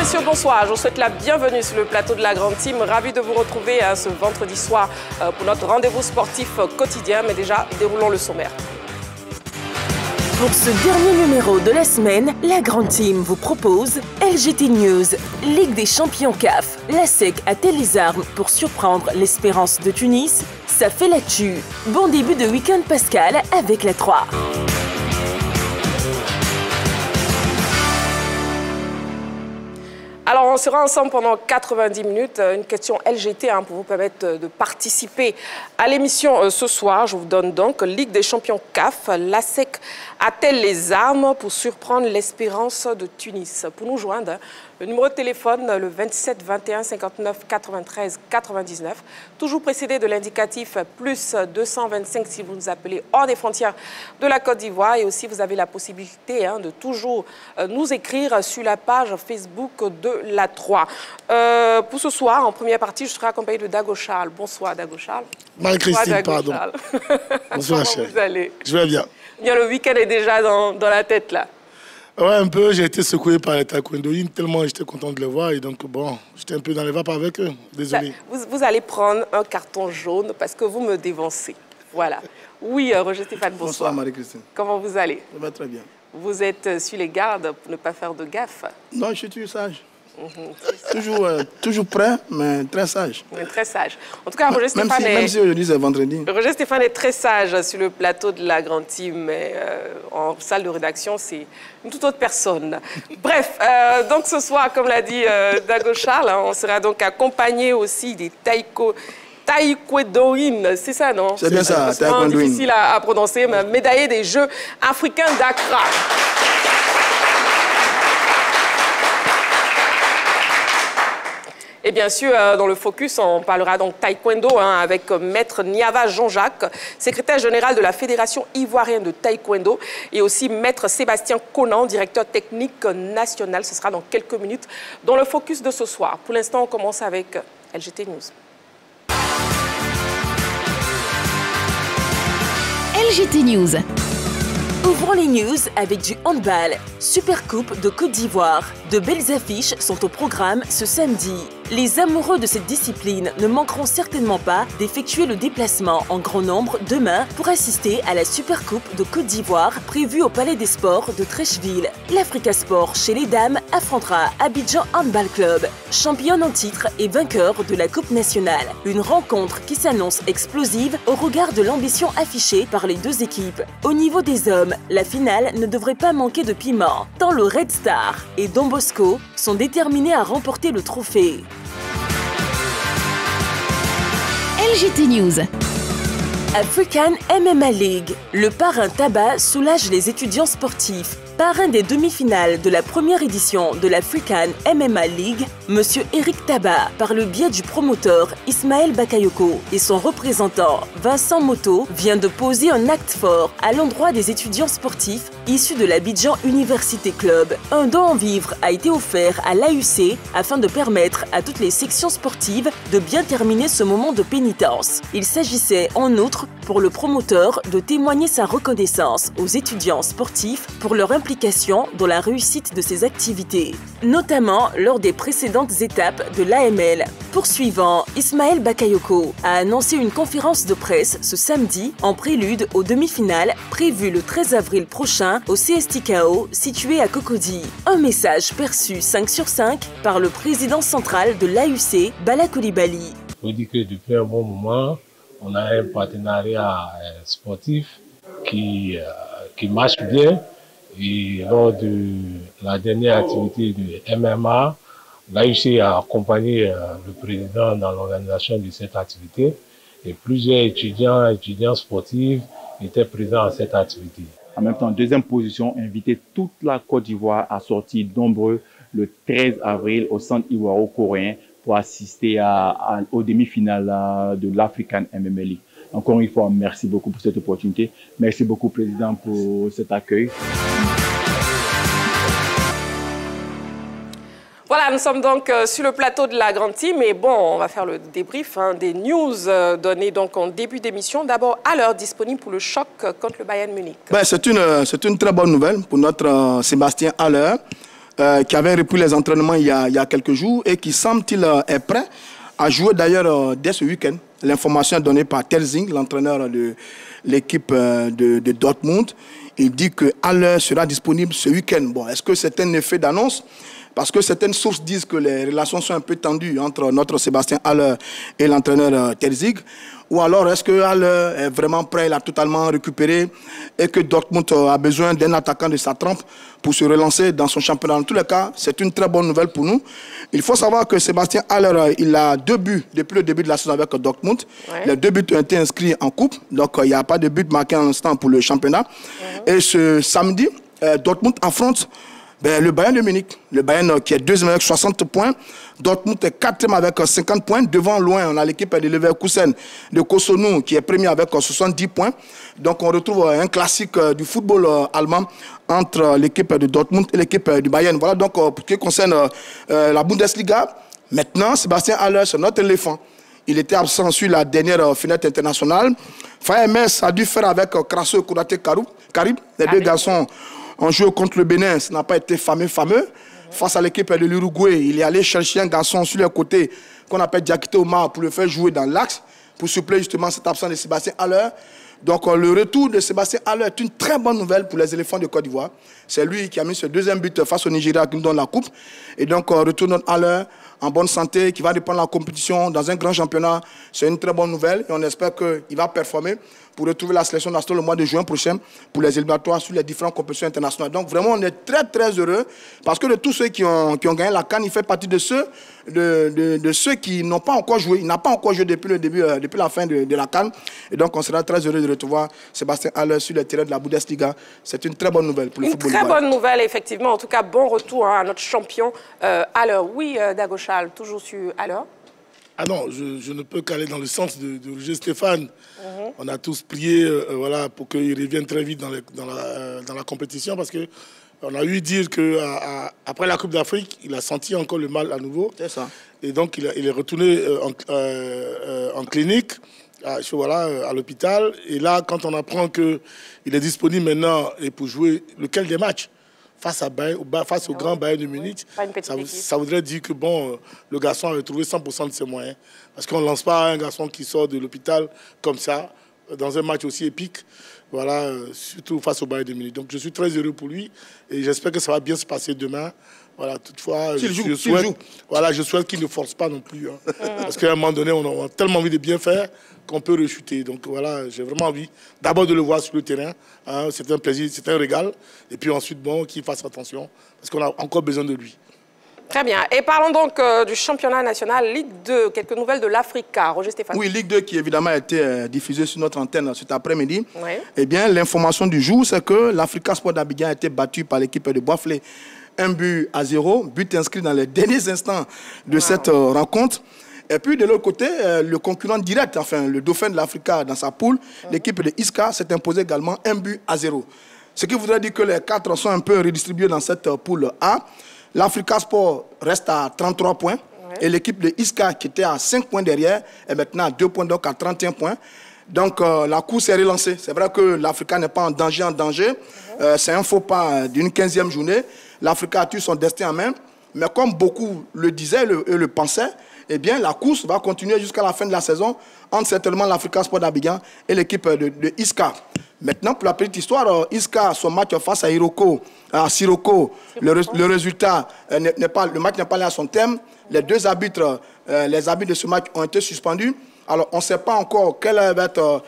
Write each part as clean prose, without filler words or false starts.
messieurs, bonsoir. Je vous souhaite la bienvenue sur le plateau de la Grande Team. Ravi de vous retrouver ce vendredi soir pour notre rendez-vous sportif quotidien. Mais déjà, déroulons le sommaire. Pour ce dernier numéro de la semaine, la Grande Team vous propose LGT News, Ligue des champions CAF. La SEC a-t-elle les armes pour surprendre l'Espérance de Tunis? Ça fait l'actu. Bon début de week-end Pascal avec la 3. Alors, on sera ensemble pendant 90 minutes. Une question LGT pour vous permettre de participer à l'émission ce soir. Je vous donne donc Ligue des champions CAF. La SEC a-t-elle les armes pour surprendre l'Espérance de Tunis? Pour nous joindre, le numéro de téléphone, le 27 21 59 93 99, toujours précédé de l'indicatif plus 225 si vous nous appelez hors des frontières de la Côte d'Ivoire. Et aussi, vous avez la possibilité de toujours nous écrire sur la page Facebook de la 3. Pour ce soir, en première partie, je serai accompagné de Dago Charles. Bonsoir, Dago Charles. Marie-Christine, pardon. Bonsoir, Comment vous allez? Je vais bien. Bien, le week-end est déjà dans la tête, là. Ouais, un peu. J'ai été secoué par les taekwondoïnes tellement j'étais content de les voir. Et donc, bon, j'étais un peu dans les vapes avec eux. Désolé. Vous allez prendre un carton jaune parce que vous me dévancez. Voilà. Oui, Roger Stéphane, bonsoir. Bonsoir, Marie-Christine. Comment vous allez? Ça va très bien. Vous êtes sur les gardes pour ne pas faire de gaffe? Non, je suis toujours sage. Toujours prêt, mais très sage. Mais très sage. En tout cas, Roger Stéphane même si aujourd'hui c'est vendredi. Roger Stéphane est très sage sur le plateau de la Grande Team, mais en salle de rédaction, c'est une toute autre personne. Bref, donc ce soir, comme l'a dit Dago Charles, on sera donc accompagné aussi des taekwondoïnes, c'est ça, non? C'est bien ça, taekwondoïnes. C'est difficile à prononcer, mais médaillé des Jeux africains d'Accra. Et bien sûr, dans le focus, on parlera donc taekwondo avec Maître Niava Jean-Jacques, secrétaire général de la Fédération ivoirienne de taekwondo, et aussi Maître Sébastien Conan, directeur technique national. Ce sera dans quelques minutes dans le focus de ce soir. Pour l'instant, on commence avec LGT News. LGT News. Ouvrons les news avec du handball. Supercoupe de Côte d'Ivoire. De belles affiches sont au programme ce samedi. Les amoureux de cette discipline ne manqueront certainement pas d'effectuer le déplacement en grand nombre demain pour assister à la Supercoupe de Côte d'Ivoire prévue au Palais des Sports de Trècheville. L'Africa Sport chez les dames affrontera Abidjan Handball Club, championne en titre et vainqueur de la Coupe nationale. Une rencontre qui s'annonce explosive au regard de l'ambition affichée par les deux équipes. Au niveau des hommes, la finale ne devrait pas manquer de piment, tant le Red Star et Don Bosco sont déterminés à remporter le trophée. LGT News. African MMA League. Le parrain tabac soulage les étudiants sportifs. Parrain des demi-finales de la première édition de l'African MMA League, M. Eric Tabat, par le biais du promoteur Ismaël Bakayoko et son représentant Vincent Moto, vient de poser un acte fort à l'endroit des étudiants sportifs issus de l'Abidjan Université Club. Un don en vivres a été offert à l'AUC afin de permettre à toutes les sections sportives de bien terminer ce moment de pénitence. Il s'agissait en outre pour le promoteur de témoigner sa reconnaissance aux étudiants sportifs pour leur implication dans la réussite de ces activités, notamment lors des précédentes étapes de l'AML. Poursuivant, Ismaël Bakayoko a annoncé une conférence de presse ce samedi en prélude aux demi-finales prévues le 13 avril prochain au CSTKO situé à Cocody. Un message perçu 5 sur 5 par le président central de l'AUC, Bala Coulibaly. Je dis que depuis un bon moment, on a un partenariat sportif qui marche bien. Et lors de la dernière activité de MMA, l'AUC a accompagné le président dans l'organisation de cette activité et plusieurs étudiants sportifs étaient présents à cette activité. En même temps, deuxième position, inviter toute la Côte d'Ivoire à sortir nombreux le 13 avril au centre ivoiro-coréen pour assister aux demi-finales de l'African MMA League. Encore une fois, merci beaucoup pour cette opportunité. Merci beaucoup, Président, pour cet accueil. Voilà, nous sommes donc sur le plateau de la Grande Team. Et bon, on va faire le débrief des news données donc en début d'émission. D'abord, à l'heure disponible pour le choc contre le Bayern Munich. Ben, c'est une très bonne nouvelle pour notre Sébastien Haller. qui avait repris les entraînements il y a quelques jours et qui semble-t-il est prêt à jouer d'ailleurs dès ce week-end. L'information est donnée par Terzing, l'entraîneur de l'équipe de Dortmund. Il dit que Haller sera disponible ce week-end. Bon, est-ce que c'est un effet d'annonce? Parce que certaines sources disent que les relations sont un peu tendues entre notre Sébastien Haller et l'entraîneur Terzing. Ou alors est-ce que Haller est vraiment prêt, il a totalement récupéré et que Dortmund a besoin d'un attaquant de sa trempe pour se relancer dans son championnat. En tous les cas, c'est une très bonne nouvelle pour nous. Il faut savoir que Sébastien Haller, il a 2 buts depuis le début de la saison avec Dortmund. Ouais. Les 2 buts ont été inscrits en coupe, donc il n'y a pas de but marqué en l'instant pour le championnat. Et ce samedi, Dortmund affronte le Bayern de Munich. Le Bayern qui est 2e avec 60 points. Dortmund est 4e avec 50 points. Devant, loin, on a l'équipe de Leverkusen de Cotonou qui est 1er avec 70 points. Donc on retrouve un classique du football allemand entre l'équipe de Dortmund et l'équipe du Bayern. Voilà donc pour ce qui concerne la Bundesliga. Maintenant, Sébastien Haller, c'est notre éléphant. Il était absent sur la dernière fenêtre internationale. FAMS a dû faire avec Krasso et Konaté Karib. Les deux garçons ont joué contre le Bénin, ça n'a pas été fameux. Face à l'équipe de l'Uruguay, il est allé chercher un garçon sur le côté qu'on appelle Diakité Omar pour le faire jouer dans l'axe, pour suppléer justement cette absence de Sébastien Haller. Donc le retour de Sébastien Haller est une très bonne nouvelle pour les éléphants de Côte d'Ivoire. C'est lui qui a mis ce 2e but face au Nigeria qui nous donne la coupe. Et donc retour de Haller en bonne santé, qui va reprendre la compétition dans un grand championnat. C'est une très bonne nouvelle et on espère qu'il va performer pour retrouver la sélection nationale le mois de juin prochain pour les éliminatoires sur les différentes compétitions internationales. Donc vraiment, on est très heureux parce que de tous ceux qui ont gagné la CAN, il fait partie de ceux, de ceux qui n'ont pas encore joué. Il n'a pas encore joué depuis le début, depuis la fin de la CAN. Et donc, on sera très heureux de retrouver Sébastien Haller sur le terrain de la Bundesliga. C'est une très bonne nouvelle pour le football. Une très bonne nouvelle, effectivement. En tout cas, bon retour à notre champion Haller. Oui, Dagochal, toujours sur Haller. Ah non, je ne peux qu'aller dans le sens de Roger Stéphane. On a tous prié voilà, pour qu'il revienne très vite dans la compétition parce qu'on a eu dire qu'après la Coupe d'Afrique, il a senti encore le mal à nouveau. C'est ça. Et donc, il est retourné en clinique, à l'hôpital. Et là, quand on apprend qu'il est disponible maintenant et pour jouer lequel des matchs face au grand Bayern de Munich, ça voudrait dire que bon, le garçon avait trouvé 100% de ses moyens. Parce qu'on ne lance pas un garçon qui sort de l'hôpital comme ça, dans un match aussi épique, voilà, surtout face au Bayern de Munich. Donc je suis très heureux pour lui et j'espère que ça va bien se passer demain. Voilà, toutefois, je souhaite qu'il ne force pas non plus. Hein, parce qu'à un moment donné, on a tellement envie de bien faire qu'on peut rechuter. Donc voilà, j'ai vraiment envie d'abord de le voir sur le terrain. Hein, c'est un plaisir, c'est un régal. Et puis ensuite, bon, qu'il fasse attention parce qu'on a encore besoin de lui. Très bien. Et parlons donc du championnat national, Ligue 2. Quelques nouvelles de l'Africa. Roger Stéphane. Oui, Ligue 2 qui évidemment a été diffusée sur notre antenne cet après-midi. Oui. Eh bien, l'information du jour, c'est que l'Africa Sport d'Abidjan a été battu par l'équipe de Boiflé. 1-0, but inscrit dans les derniers instants de cette rencontre. Et puis de l'autre côté, le concurrent direct, enfin le dauphin de l'Africa dans sa poule, l'équipe de Iska s'est imposée également 1-0. Ce qui voudrait dire que les 4 sont un peu redistribués dans cette poule A. L'Africa Sport reste à 33 points et l'équipe de Iska qui était à 5 points derrière est maintenant à 2 points, donc à 31 points. Donc la course est relancée. C'est vrai que l'Africa n'est pas en danger. C'est un faux pas d'une 15e journée. L'Africa a tué son destin en main. Mais comme beaucoup le disaient et le pensaient, eh bien, la course va continuer jusqu'à la fin de la saison entre certainement l'Africa Sport d'Abidjan et l'équipe de Iska. Maintenant, pour la petite histoire, Iska, son match face à Sirocco, le résultat, le match n'est pas allé à son terme. Les deux arbitres, les arbitres de ce match ont été suspendus. Alors, on ne sait pas encore quelle va être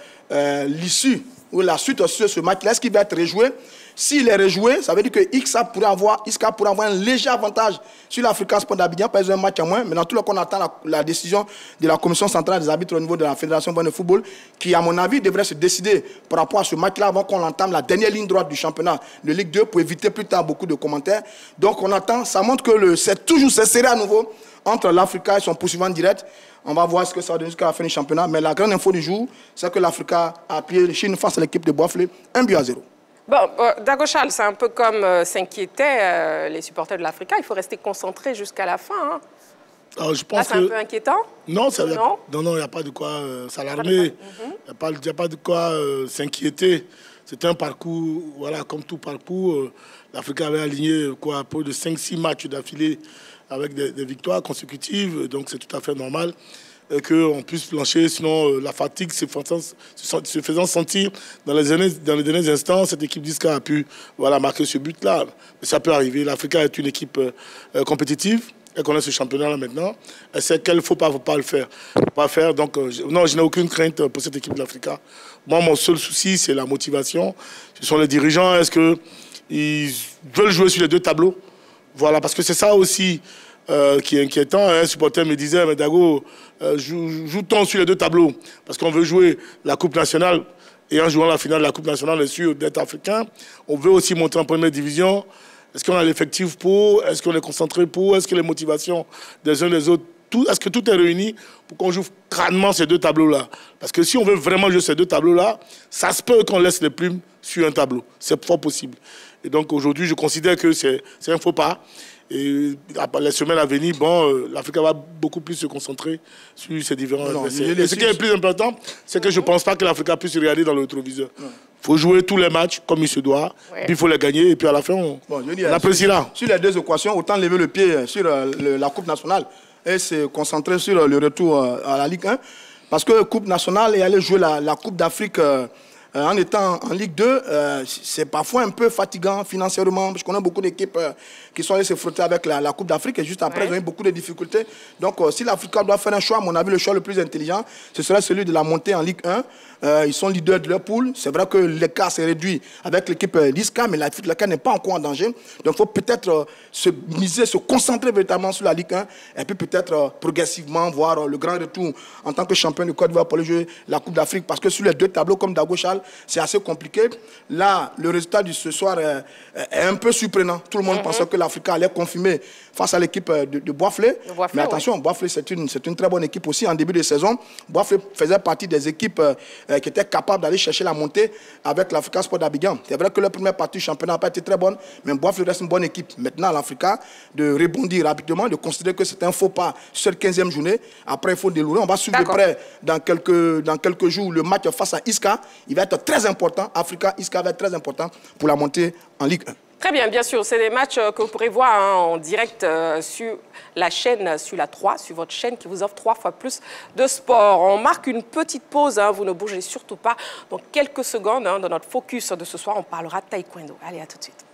l'issue ou la suite sur ce match-là. Est-ce qu'il va être rejoué? S'il est rejoué, ça veut dire que Iska pourrait avoir un léger avantage sur l'Africa Sport d'Abidjan, pas un match à moins. Mais dans tout le cas, on attend la décision de la Commission centrale des arbitres au niveau de la Fédération de football, qui, à mon avis, devrait se décider par rapport à ce match-là avant qu'on entame la dernière ligne droite du championnat de Ligue 2 pour éviter plus tard beaucoup de commentaires. Donc, on attend. Ça montre que c'est toujours serré à nouveau entre l'Africa et son poursuivant direct. On va voir ce que ça va donner jusqu'à la fin du championnat. Mais la grande info du jour, c'est que l'Africa a plié les Chine face à l'équipe de Boiflé, 1-0. Bon, Dagochal, c'est un peu comme s'inquiétaient les supporters de l'Africa. Il faut rester concentré jusqu'à la fin. Hein. Alors, je pense c'est un peu inquiétant? Non, il n'y a pas de quoi s'alarmer. Il n'y a pas de quoi s'inquiéter. c'était un parcours, voilà, comme tout parcours. L'Afrique avait aligné quoi, peu de 5-6 matchs d'affilée avec des victoires consécutives. Donc c'est tout à fait normal qu'on puisse plancher. Sinon, la fatigue se faisant sentir dans les derniers instants, cette équipe d'Isca a pu voilà, marquer ce but-là. Mais ça peut arriver. L'Afrique est une équipe compétitive. Elle connaît ce championnat-là maintenant. Elle sait qu'il ne faut pas le faire. Pas faire. Donc, non, je n'ai aucune crainte pour cette équipe de l'Afrique. Moi, mon seul souci, c'est la motivation. Ce sont les dirigeants. Est-ce qu'ils veulent jouer sur les deux tableaux? Voilà, parce que c'est ça aussi qui est inquiétant. Un supporter me disait, mais Dago, joue-t-on sur les deux tableaux? Parce qu'on veut jouer la Coupe nationale. Et en jouant la finale de la Coupe nationale, on est sûr d'être africain. On veut aussi monter en première division. Est-ce qu'on a l'effectif pour? Est-ce qu'on est concentré pour? Est-ce que les motivations des uns des autres, est-ce que tout est réuni pour qu'on joue crânement ces deux tableaux-là? Parce que si on veut vraiment jouer ces deux tableaux-là, ça se peut qu'on laisse les plumes sur un tableau. C'est fort possible. Et donc aujourd'hui, je considère que c'est un faux pas. Et les semaines à venir, bon, l'Afrique va beaucoup plus se concentrer sur ces différents adversaires. Et ce qui est le plus important, c'est que je ne pense pas que l'Afrique puisse regarder dans le rétroviseur. Il faut jouer tous les matchs comme il se doit, puis il faut les gagner, et puis à la fin, on appréciera. Sur les deux équations, autant lever le pied sur la Coupe nationale et se concentrer sur le retour à la Ligue 1. Parce que Coupe nationale et aller jouer la Coupe d'Afrique en étant en Ligue 2, c'est parfois un peu fatigant financièrement. Je connais beaucoup d'équipes qui sont allées se frotter avec la Coupe d'Afrique et juste après, ils ont eu beaucoup de difficultés. Donc, si l'Afrique doit faire un choix, à mon avis, le choix le plus intelligent, ce serait celui de la montée en Ligue 1. Ils sont leaders de leur poule. C'est vrai que l'écart s'est réduit avec l'équipe d'Isca, mais l'Afrique n'est pas encore en danger. Donc, il faut peut-être se concentrer véritablement sur la Ligue 1 et puis peut-être progressivement voir le grand retour en tant que champion de Côte d'Ivoire pour aller jouer la Coupe d'Afrique. Parce que sur les deux tableaux, comme Dago Charles, c'est assez compliqué. Là, le résultat de ce soir est un peu surprenant. Tout le monde pensait que l'Afrique allait confirmer face à l'équipe de Boisflé. Mais attention, Boisflé, c'est une très bonne équipe aussi en début de saison. Boisflé faisait partie des équipes qui étaient capables d'aller chercher la montée avec l'Africa Sport d'Abidjan. C'est vrai que la première partie du championnat n'a pas été très bonne, mais Boisflé reste une bonne équipe. Maintenant, l'Africa, de rebondir rapidement, de considérer que c'est un faux pas sur cette 15e journée. Après, il faut délourer. On va suivre de près dans quelques jours le match face à Isca. Il va être très important. Africa-Isca va être très important pour la montée en Ligue 1. Très bien, bien sûr. C'est des matchs que vous pourrez voir en direct sur la chaîne, sur la 3, sur votre chaîne qui vous offre 3 fois plus de sport. On marque une petite pause, vous ne bougez surtout pas. Dans quelques secondes, dans notre focus de ce soir, on parlera de taekwondo. Allez, à tout de suite.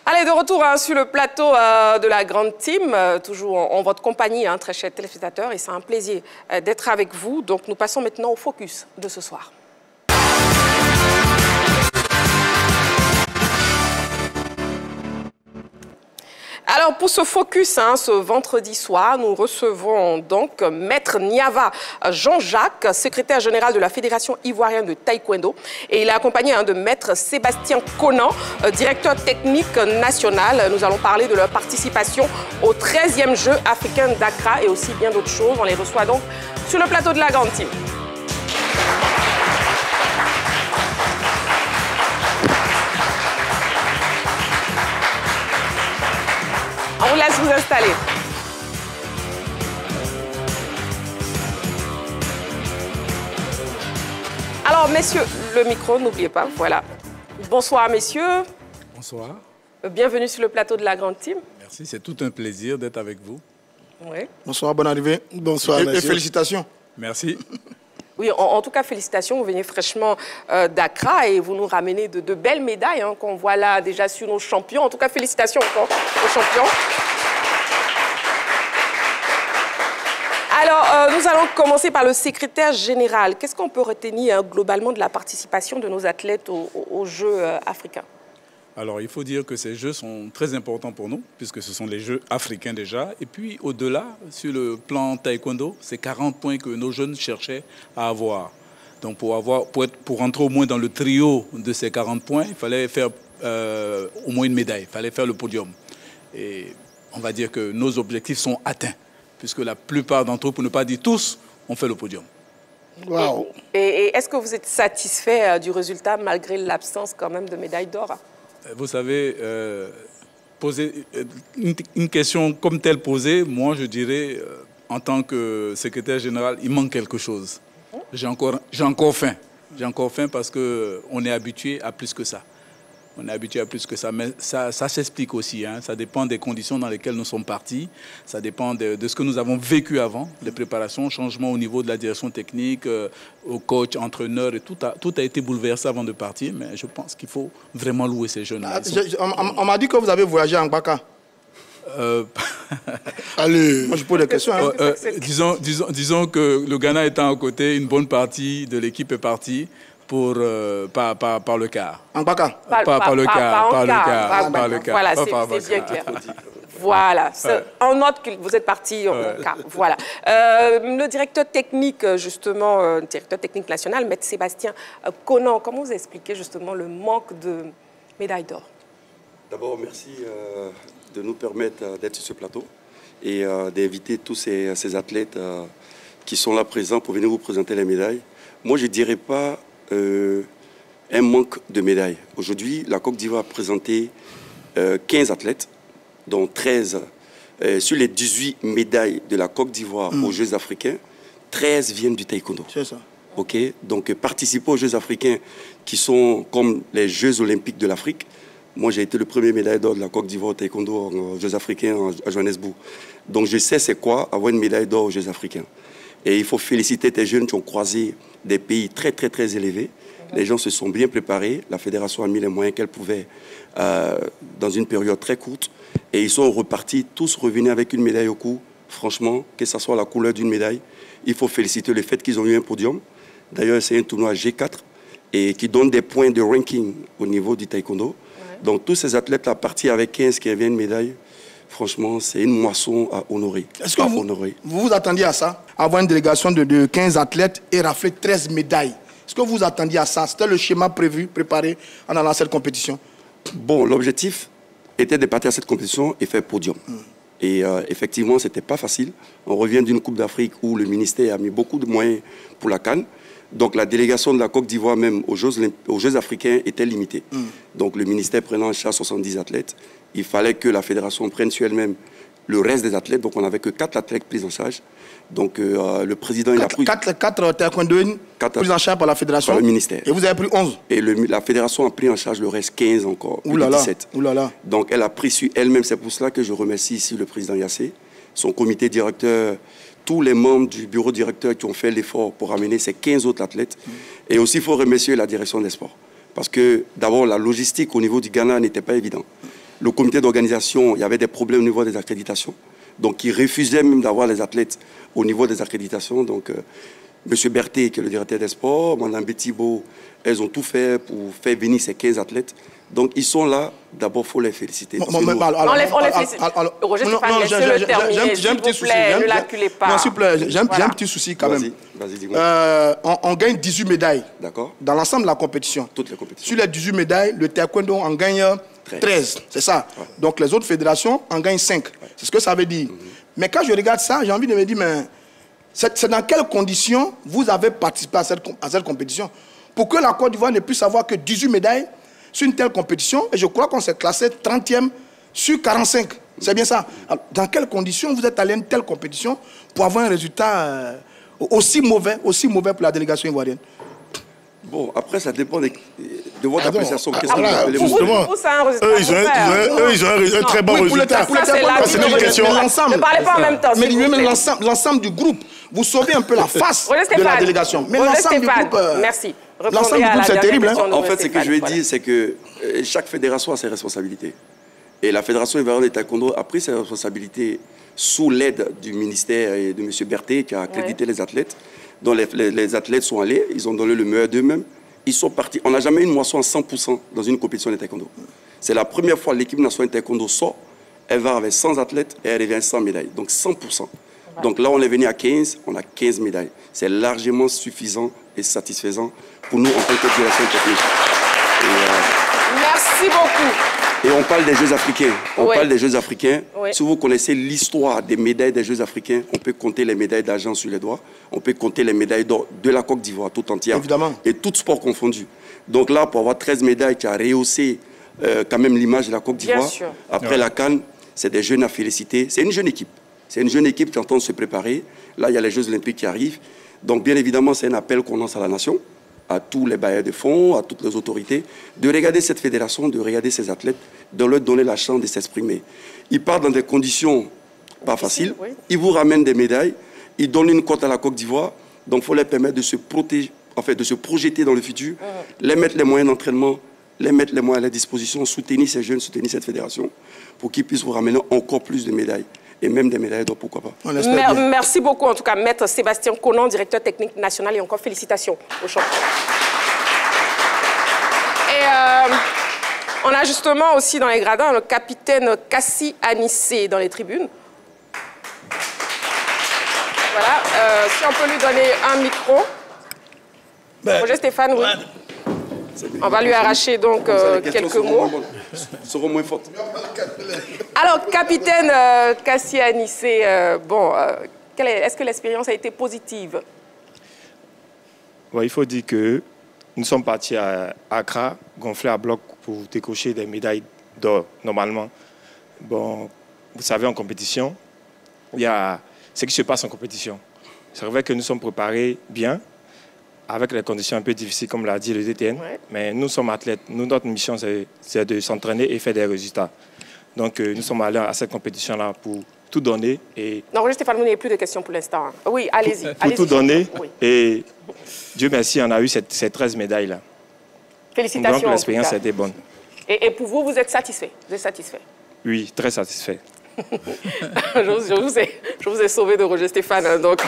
Allez, de retour sur le plateau de la grande team, toujours en votre compagnie, très chers téléspectateurs, et c'est un plaisir d'être avec vous. Donc, nous passons maintenant au focus de ce soir. Alors, pour ce focus, ce vendredi soir, nous recevons donc Maître Niava Jean-Jacques, secrétaire général de la Fédération ivoirienne de taekwondo. Et il est accompagné de Maître Sébastien Conan, directeur technique national. Nous allons parler de leur participation au 13e Jeux africains d'Accra et aussi bien d'autres choses. On les reçoit donc sur le plateau de la grande team. On vous laisse vous installer. Alors, messieurs, le micro, n'oubliez pas, voilà. Bonsoir, messieurs. Bonsoir. Bienvenue sur le plateau de la grande team. Merci, c'est tout un plaisir d'être avec vous. Oui. Bonsoir, bonne arrivée. Bonsoir, et félicitations. Merci. Oui, en tout cas, félicitations. Vous venez fraîchement d'Accra et vous nous ramenez de belles médailles qu'on voit là déjà sur nos champions. En tout cas, félicitations encore aux champions. Alors, nous allons commencer par le secrétaire général. Qu'est-ce qu'on peut retenir globalement de la participation de nos athlètes aux Jeux africains? Alors, il faut dire que ces Jeux sont très importants pour nous, puisque ce sont les Jeux africains déjà. Et puis, au-delà, sur le plan taekwondo, c'est 40 points que nos jeunes cherchaient à avoir. Donc, pour rentrer au moins dans le trio de ces 40 points, il fallait faire au moins une médaille, il fallait faire le podium. Et on va dire que nos objectifs sont atteints, puisque la plupart d'entre eux, pour ne pas dire tous, ont fait le podium. Wow. Et est-ce que vous êtes satisfait du résultat, malgré l'absence quand même de médaille d'or? Vous savez, poser une question comme telle posée, moi je dirais, en tant que secrétaire général, il manque quelque chose. J'ai encore faim. J'ai encore faim parce qu'on est habitué à plus que ça. On est habitué à plus que ça, mais ça s'explique aussi. Hein. Ça dépend des conditions dans lesquelles nous sommes partis. Ça dépend de ce que nous avons vécu avant, les préparations, changements au niveau de la direction technique, au coach, entraîneur, et tout a été bouleversé avant de partir. Mais je pense qu'il faut vraiment louer ces jeunes. On m'a dit que vous avez voyagé en Baka. Allez, moi je pose des questions. Hein. Disons que le Ghana étant à côté, une bonne partie de l'équipe est partie. Par le quart. En Baka. Par le quart. Voilà, c'est bien clair. Voilà. On note que vous êtes parti en quart. Voilà. Le directeur technique, justement, directeur technique national, Maître Sébastien Conan, comment vous expliquez justement le manque de médailles d'or? D'abord, merci de nous permettre d'être sur ce plateau et d'inviter tous ces athlètes qui sont là présents pour venir vous présenter les médailles. Moi, je ne dirais pas un manque de médailles. Aujourd'hui, la Côte d'Ivoire a présenté 15 athlètes, dont 13 sur les 18 médailles de la Côte d'Ivoire aux Jeux africains, 13 viennent du taekwondo. C'est ça. Ok, donc participer aux Jeux africains qui sont comme les Jeux olympiques de l'Afrique. Moi, j'ai été le premier médaille d'or de la Côte d'Ivoire au taekwondo aux Jeux africains à Johannesburg. Donc, je sais c'est quoi avoir une médaille d'or aux Jeux africains. Et il faut féliciter tes jeunes qui ont croisé des pays très, très, très élevés. Les gens se sont bien préparés. La fédération a mis les moyens qu'elle pouvait dans une période très courte. Et ils sont repartis, tous revenus avec une médaille au cou. Franchement, que ce soit la couleur d'une médaille, il faut féliciter le fait qu'ils ont eu un podium. D'ailleurs, c'est un tournoi G4 et qui donne des points de ranking au niveau du taekwondo. Ouais. Donc, tous ces athlètes-là partis avec 15 qui avaient une médaille. Franchement, c'est une moisson à honorer. Est-ce que vous attendiez à ça? Avoir une délégation de 15 athlètes et rafler 13 médailles. Est-ce que vous attendiez à ça? C'était le schéma préparé en allant à cette compétition? Bon, l'objectif était de partir à cette compétition et faire podium. Et effectivement, ce n'était pas facile. On revient d'une Coupe d'Afrique où le ministère a mis beaucoup de moyens pour la CAN. Donc la délégation de la Côte d'Ivoire même aux Jeux africains était limitée. Donc le ministère prenant en charge 70 athlètes, il fallait que la fédération prenne sur elle-même le reste des athlètes. Donc on n'avait que 4 athlètes pris en charge. Donc le président... 4 taekwondoïnes pris en charge par la fédération? Par le ministère. Et vous avez pris 11? Et la fédération a pris en charge le reste, 15 encore, 17. Donc elle a pris sur elle-même. C'est pour cela que je remercie ici le président Yassé, son comité directeur, tous les membres du bureau directeur qui ont fait l'effort pour amener ces 15 autres athlètes. Et aussi, il faut remercier la direction des sports. Parce que, d'abord, la logistique au niveau du Ghana n'était pas évidente. Le comité d'organisation, il y avait des problèmes au niveau des accréditations. Donc, ils refusaient même d'avoir les athlètes au niveau des accréditations. Donc, M. Berthet, qui est le directeur des sports, Mme Bettibo, elles ont tout fait pour faire venir ces 15 athlètes. Donc, ils sont là. D'abord, il faut les féliciter. On les félicite. Roger Stéphane, laissez-le terminer, s'il vous plaît, ne l'acculez pas. Non, s'il vous plaît, j'ai un petit souci quand même. Vas-y, dis-moi. On gagne 18 médailles dans l'ensemble de la compétition. Toutes les compétitions. Sur les 18 médailles, le taekwondo en gagne 13. C'est ça. Ouais. Donc, les autres fédérations en gagnent 5. Ouais. C'est ce que ça veut dire. Mais quand je regarde ça, j'ai envie de me dire, mais c'est dans quelles conditions vous avez participé à cette compétition pour que la Côte d'Ivoire ne puisse avoir que 18 médailles sur une telle compétition, et je crois qu'on s'est classé 30e sur 45. C'est bien ça. Alors, dans quelles conditions vous êtes allé à une telle compétition pour avoir un résultat aussi mauvais pour la délégation ivoirienne? Bon, après, ça dépend de votre appréciation. Justement, eux, ils ont un très bon résultat. C'est une question. Ne parlez pas en même temps. Mais l'ensemble du groupe, vous sauvez un peu la face de la délégation. Mais l'ensemble du groupe... Merci. L'ensemble du groupe, c'est terrible. En fait, ce que je veux dire, c'est que chaque fédération a ses responsabilités. Et la Fédération ivoirienne de taekwondo a pris ses responsabilités sous l'aide du ministère et de M. Berthet qui a accrédité les athlètes. Donc les athlètes sont allés, ils ont donné le meilleur d'eux-mêmes. Ils sont partis. On n'a jamais eu une moisson à 100% dans une compétition de taekwondo. C'est la première fois que l'équipe nationale de taekwondo sort. Elle va avec 100 athlètes et elle revient 100 médailles. Donc 100%. Donc là, on est venu à 15, on a 15 médailles. C'est largement suffisant et satisfaisant pour nous en tant que direction technique. Merci beaucoup. Et on parle des Jeux africains. On parle des Jeux africains. Si vous connaissez l'histoire des médailles des Jeux africains, on peut compter les médailles d'argent sur les doigts. On peut compter les médailles d'or de la Côte d'Ivoire tout entière. Évidemment. Et tout sport confondu. Donc là, pour avoir 13 médailles qui a rehaussé quand même l'image de la Côte d'Ivoire, après la CAN, c'est des jeunes à féliciter. C'est une jeune équipe. C'est une jeune équipe qui entend se préparer. Là, il y a les Jeux olympiques qui arrivent. Donc, bien évidemment, c'est un appel qu'on lance à la nation, à tous les bailleurs de fonds, à toutes les autorités, de regarder cette fédération, de regarder ces athlètes, de leur donner la chance de s'exprimer. Ils partent dans des conditions pas faciles, ils vous ramènent des médailles, ils donnent une cote à la Côte d'Ivoire, donc il faut leur permettre de se protéger, en fait, de se projeter dans le futur, les mettre les moyens d'entraînement, les mettre les moyens à leur disposition, soutenir ces jeunes, soutenir cette fédération, pour qu'ils puissent vous ramener encore plus de médailles. Et même des médailles, donc pourquoi pas. Merci beaucoup, en tout cas, Maître Sébastien Conan, directeur technique national, et encore félicitations aux champions. Et on a justement aussi dans les gradins le capitaine Kassi Anissé dans les tribunes. Voilà, si on peut lui donner un micro. Roger Stéphane, oui. On va lui arracher donc quelques mots. Seront moins fortes. Alors, capitaine Kassi Anissé, est-ce que l'expérience a été positive? Bon, il faut dire que nous sommes partis à Accra, gonflés à bloc pour décocher des médailles d'or, normalement. Bon, vous savez, en compétition, il y a ce qui se passe en compétition. C'est vrai que nous sommes préparés bien, avec les conditions un peu difficiles, comme l'a dit le DTN. Mais nous sommes athlètes. Notre mission, c'est de s'entraîner et faire des résultats. Donc, nous sommes allés à cette compétition-là pour tout donner. Et non, Roger Stéphane, vous n'avez plus de questions pour l'instant. Hein. Oui, allez-y. Pour tout donner. Oui. Et Dieu merci, on a eu ces 13 médailles-là. Félicitations. Donc, l'expérience a été bonne. Et pour vous, vous êtes satisfait? Vous êtes satisfait? Oui, très satisfait. je vous ai sauvé de Roger Stéphane. Hein, donc.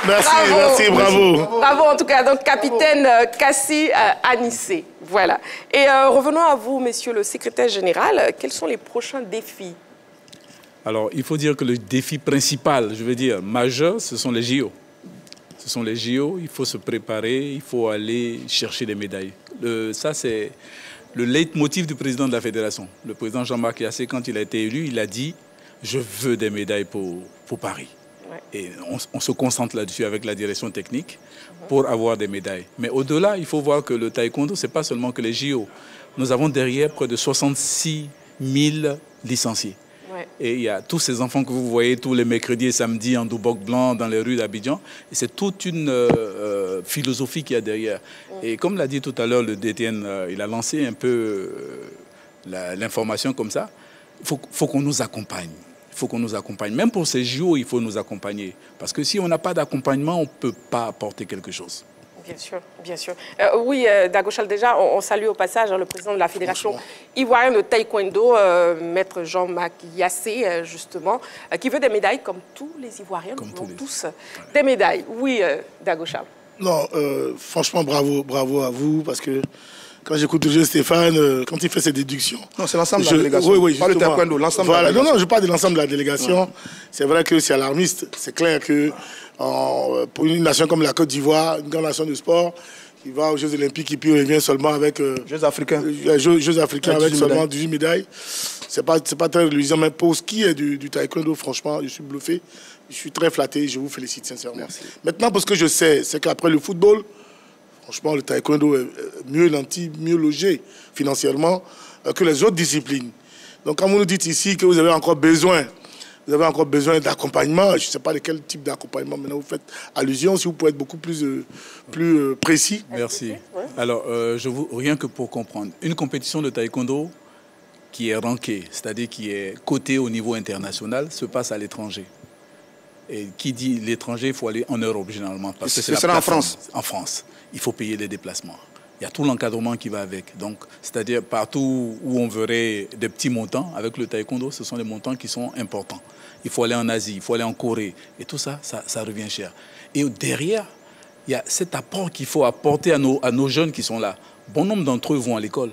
Merci, bravo. Bravo en tout cas, donc capitaine Kassi Anissé. Voilà. Et revenons à vous, monsieur le secrétaire général. Quels sont les prochains défis? Alors, il faut dire que le défi principal, je veux dire, majeur, ce sont les JO. Ce sont les JO, il faut se préparer, il faut aller chercher des médailles. Ça, c'est le leitmotiv du président de la fédération. Le président Jean-Marc Yassé, quand il a été élu, il a dit « Je veux des médailles pour Paris ». Et on se concentre là-dessus avec la direction technique pour avoir des médailles. Mais au-delà, il faut voir que le taekwondo, ce n'est pas seulement que les JO. Nous avons derrière près de 66 000 licenciés. Et il y a tous ces enfants que vous voyez tous les mercredis et samedis en doubok blanc dans les rues d'Abidjan. Et c'est toute une philosophie qu'il y a derrière. Et comme l'a dit tout à l'heure le DTN, il a lancé un peu l'information comme ça. Il faut qu'on nous accompagne. Il faut qu'on nous accompagne. Même pour ces JO, il faut nous accompagner. Parce que si on n'a pas d'accompagnement, on ne peut pas apporter quelque chose. Bien sûr, bien sûr. Oui, Dagochal, déjà, on salue au passage le président de la Fédération ivoirienne de taekwondo, maître Jean-Marc Yassé, justement, qui veut des médailles comme tous les Ivoiriens. Comme tous des médailles. Oui, Dagochal. Non, franchement, bravo à vous, parce que quand j'écoute Roger Stéphane, quand il fait ses déductions... Non, c'est l'ensemble de la délégation. Oui, pas le taekwondo, l'ensemble de la délégation. Non, je parle de l'ensemble de la délégation. C'est vrai que c'est alarmiste. C'est clair que pour une nation comme la Côte d'Ivoire, une grande nation de sport, qui va aux Jeux Olympiques et puis revient seulement avec... Jeux africains. Jeux africains avec seulement 18 médailles. C'est pas très reluisant. Mais pour ce qui est du taekwondo, franchement, je suis bluffé. Je suis très flatté. Je vous félicite sincèrement. Merci. Maintenant, parce que je sais, c'est qu'après le football... Franchement, le taekwondo est mieux nanti, mieux logé financièrement que les autres disciplines. Donc, quand vous nous dites ici que vous avez encore besoin d'accompagnement, je ne sais pas de quel type d'accompagnement maintenant vous faites allusion, si vous pouvez être beaucoup plus précis. Merci. Alors, rien que pour comprendre, une compétition de taekwondo qui est rankée, c'est-à-dire qui est cotée au niveau international, se passe à l'étranger. Et qui dit l'étranger, il faut aller en Europe généralement. Parce que ce sera en France. En France. Il faut payer les déplacements. Il y a tout l'encadrement qui va avec. Donc, c'est-à-dire partout où on verrait des petits montants, avec le taekwondo, ce sont des montants qui sont importants. Il faut aller en Asie, il faut aller en Corée. Et tout ça, ça revient cher. Et derrière, il y a cet apport qu'il faut apporter à nos jeunes qui sont là. Bon nombre d'entre eux vont à l'école.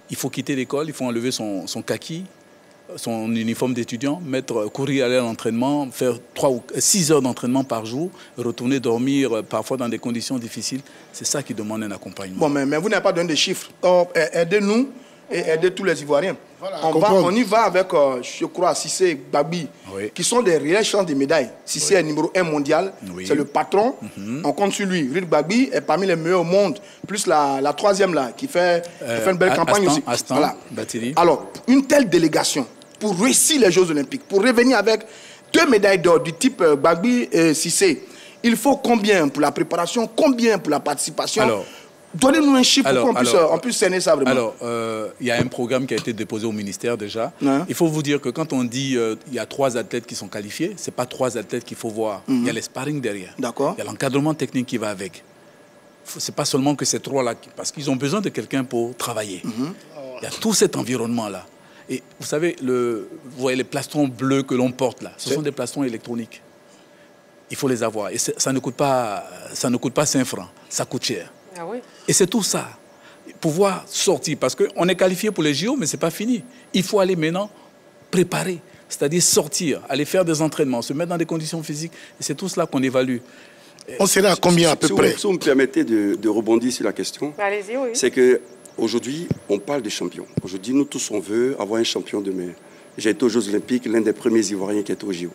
Il faut quitter l'école, il faut enlever son kaki, son uniforme d'étudiant, courir aller à l'entraînement, faire 3 ou 6 heures d'entraînement par jour, retourner dormir parfois dans des conditions difficiles. C'est ça qui demande un accompagnement. Bon, mais vous n'avez pas donné de chiffres. Aidez-nous et aidez tous les Ivoiriens. Voilà, on y va avec, je crois, Cissé, Gbagbi, qui sont des réelles chances de médailles. Cissé est numéro 1 mondial, c'est le patron. On compte sur lui. Ruud Gbagbi est parmi les meilleurs au monde, plus la troisième là, qui fait une belle campagne aussi. Voilà. Alors, une telle délégation, pour réussir les Jeux Olympiques, pour revenir avec 2 médailles d'or du type Gbagbi et Cissé, Il faut combien pour la préparation, combien pour la participation? Donnez-nous un chiffre pour qu'on puisse cerner ça vraiment. Alors, il y a un programme qui a été déposé au ministère déjà. Il faut vous dire que quand on dit il y a 3 athlètes qui sont qualifiés, ce n'est pas 3 athlètes qu'il faut voir. Il y a les sparring derrière. D'accord. Il y a l'encadrement technique qui va avec. Ce n'est pas seulement que ces 3-là, parce qu'ils ont besoin de quelqu'un pour travailler. Il y a tout cet environnement-là. Et vous savez, vous voyez les plastrons bleus que l'on porte là, ce sont des plastrons électroniques. Il faut les avoir. Et ça ne coûte pas 5 francs, ça coûte cher. Ah oui. Et c'est tout ça. Pouvoir sortir, parce qu'on est qualifié pour les JO, mais ce n'est pas fini. Il faut aller maintenant préparer, c'est-à-dire sortir, aller faire des entraînements, se mettre dans des conditions physiques. Et c'est tout cela qu'on évalue. On serait à combien à peu près? Si vous me permettez de rebondir sur la question, allez-y, oui. C'est qu'aujourd'hui, on parle de champions. Aujourd'hui, nous tous, on veut avoir un champion demain. J'ai été aux Jeux Olympiques, l'un des premiers Ivoiriens qui était aux JO,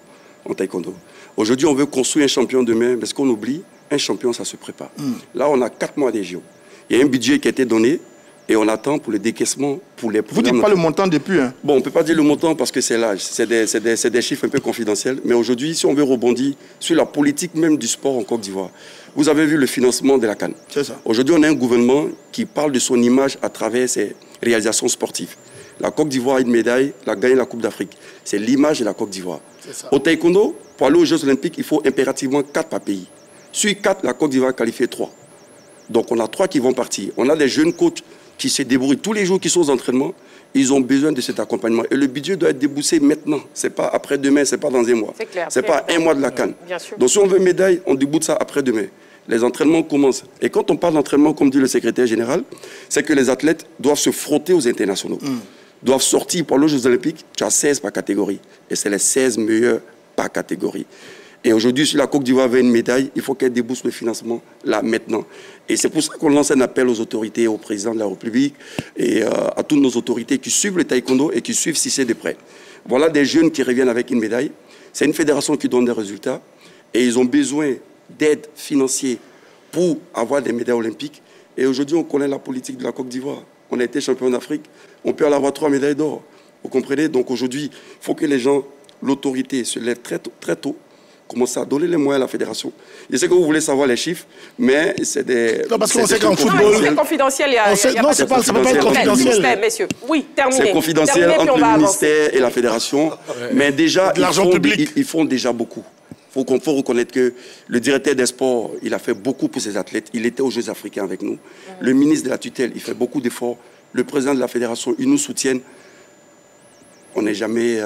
en taekwondo. Aujourd'hui, on veut construire un champion demain, parce qu'on oublie, un champion, ça se prépare. Là, on a 4 mois des JO. Il y a un budget qui a été donné et on attend pour le décaissement, pour les programmes. Vous ne dites pas le montant depuis, hein? Bon, on ne peut pas dire le montant parce que c'est l'âge. C'est des chiffres un peu confidentiels. Mais aujourd'hui, si on veut rebondir sur la politique même du sport en Côte d'Ivoire, vous avez vu le financement de la CAN. C'est ça. Aujourd'hui, on a un gouvernement qui parle de son image à travers ses réalisations sportives. La Côte d'Ivoire a une médaille, elle a gagné la Coupe d'Afrique. C'est l'image de la Côte d'Ivoire. Au taekwondo, pour aller aux Jeux Olympiques, il faut impérativement 4 par pays. Sur 4, la Côte d'Ivoire a qualifié 3. Donc on a 3 qui vont partir. On a des jeunes coachs qui se débrouillent tous les jours, qui sont aux entraînements. Ils ont besoin de cet accompagnement. Et le budget doit être déboursé maintenant. Ce n'est pas après-demain, ce n'est pas dans un mois. Ce n'est pas un mois de la CAN. Donc si on veut médaille, on déboute ça après-demain. Les entraînements commencent. Et quand on parle d'entraînement, comme dit le secrétaire général, c'est que les athlètes doivent se frotter aux internationaux. Doivent sortir pour aller aux Jeux Olympiques. Tu as 16 par catégorie. Et c'est les 16 meilleurs par catégorie. Et aujourd'hui, si la Côte d'Ivoire veut une médaille, il faut qu'elle débourse le financement là, maintenant. Et c'est pour ça qu'on lance un appel aux autorités, au président de la République et à toutes nos autorités qui suivent le taekwondo et qui suivent Cissé de près. Voilà des jeunes qui reviennent avec une médaille. C'est une fédération qui donne des résultats et ils ont besoin d'aide financière pour avoir des médailles olympiques. Et aujourd'hui, on connaît la politique de la Côte d'Ivoire. On a été champion d'Afrique, on peut aller avoir 3 médailles d'or. Vous comprenez? Donc aujourd'hui, il faut que les gens, l'autorité se lève très tôt, commencer à donner les moyens à la fédération. Je sais que vous voulez savoir les chiffres, mais c'est des... Non, parce qu'on sait qu'en football... C'est confidentiel, non, ça ne peut pas être confidentiel. Messieurs. Oui, terminé. C'est confidentiel entre le ministère et la fédération. Mais déjà, ils font déjà beaucoup. Il faut reconnaître que le directeur des sports, il a fait beaucoup pour ses athlètes. Il était aux Jeux africains avec nous. Le ministre de la tutelle, il fait beaucoup d'efforts. Le président de la fédération, ils nous soutiennent. On n'est jamais...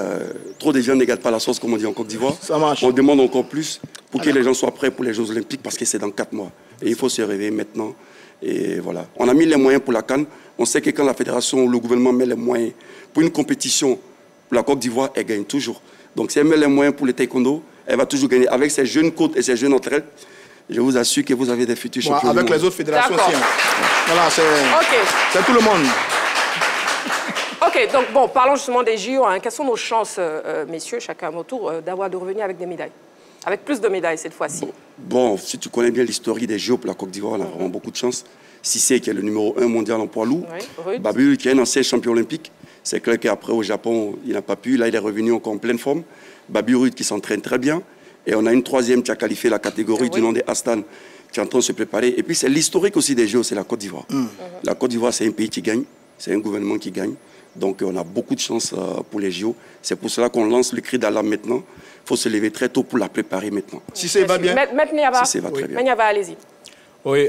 trop de gens n'égalent pas la sauce, comme on dit en Côte d'Ivoire. Ça marche. On demande encore plus pour que les gens soient prêts pour les Jeux Olympiques parce que c'est dans 4 mois. Et il faut se réveiller maintenant. Et voilà. On a mis les moyens pour la CAN. On sait que quand la fédération, le gouvernement met les moyens pour une compétition, la Côte d'Ivoire, elle gagne toujours. Donc si elle met les moyens pour le taekwondo, elle va toujours gagner. Avec ces jeunes côtes et ces jeunes athlètes, je vous assure que vous avez des futurs champions. Avec les autres fédérations aussi. Voilà, c'est tout le monde. Ok, donc bon, parlons justement des JO. Hein. Quelles sont nos chances, messieurs, chacun à mon tour, de revenir avec des médailles? Avec plus de médailles cette fois-ci. Bon, si tu connais bien l'historique des JO pour la Côte d'Ivoire, on a vraiment beaucoup de chance. Cissé, qui est le numéro 1 mondial en poids lourd. Babu, qui est un ancien champion olympique. C'est clair qu'après, au Japon, il n'a pas pu. Là, il est revenu encore en pleine forme. Babu Ruud, qui s'entraîne très bien. Et on a une 3e qui a qualifié la catégorie du nom des Astan, qui est en train de se préparer. Et puis, c'est l'historique aussi des JO, c'est la Côte d'Ivoire. La Côte d'Ivoire, c'est un pays qui gagne. C'est un gouvernement qui gagne. Donc, on a beaucoup de chance pour les JO. C'est pour cela qu'on lance le cri d'alarme maintenant. Il faut se lever très tôt pour la préparer maintenant. Si ça va bien. Maître Niava, si va très bien. Niava, allez-y. Oui,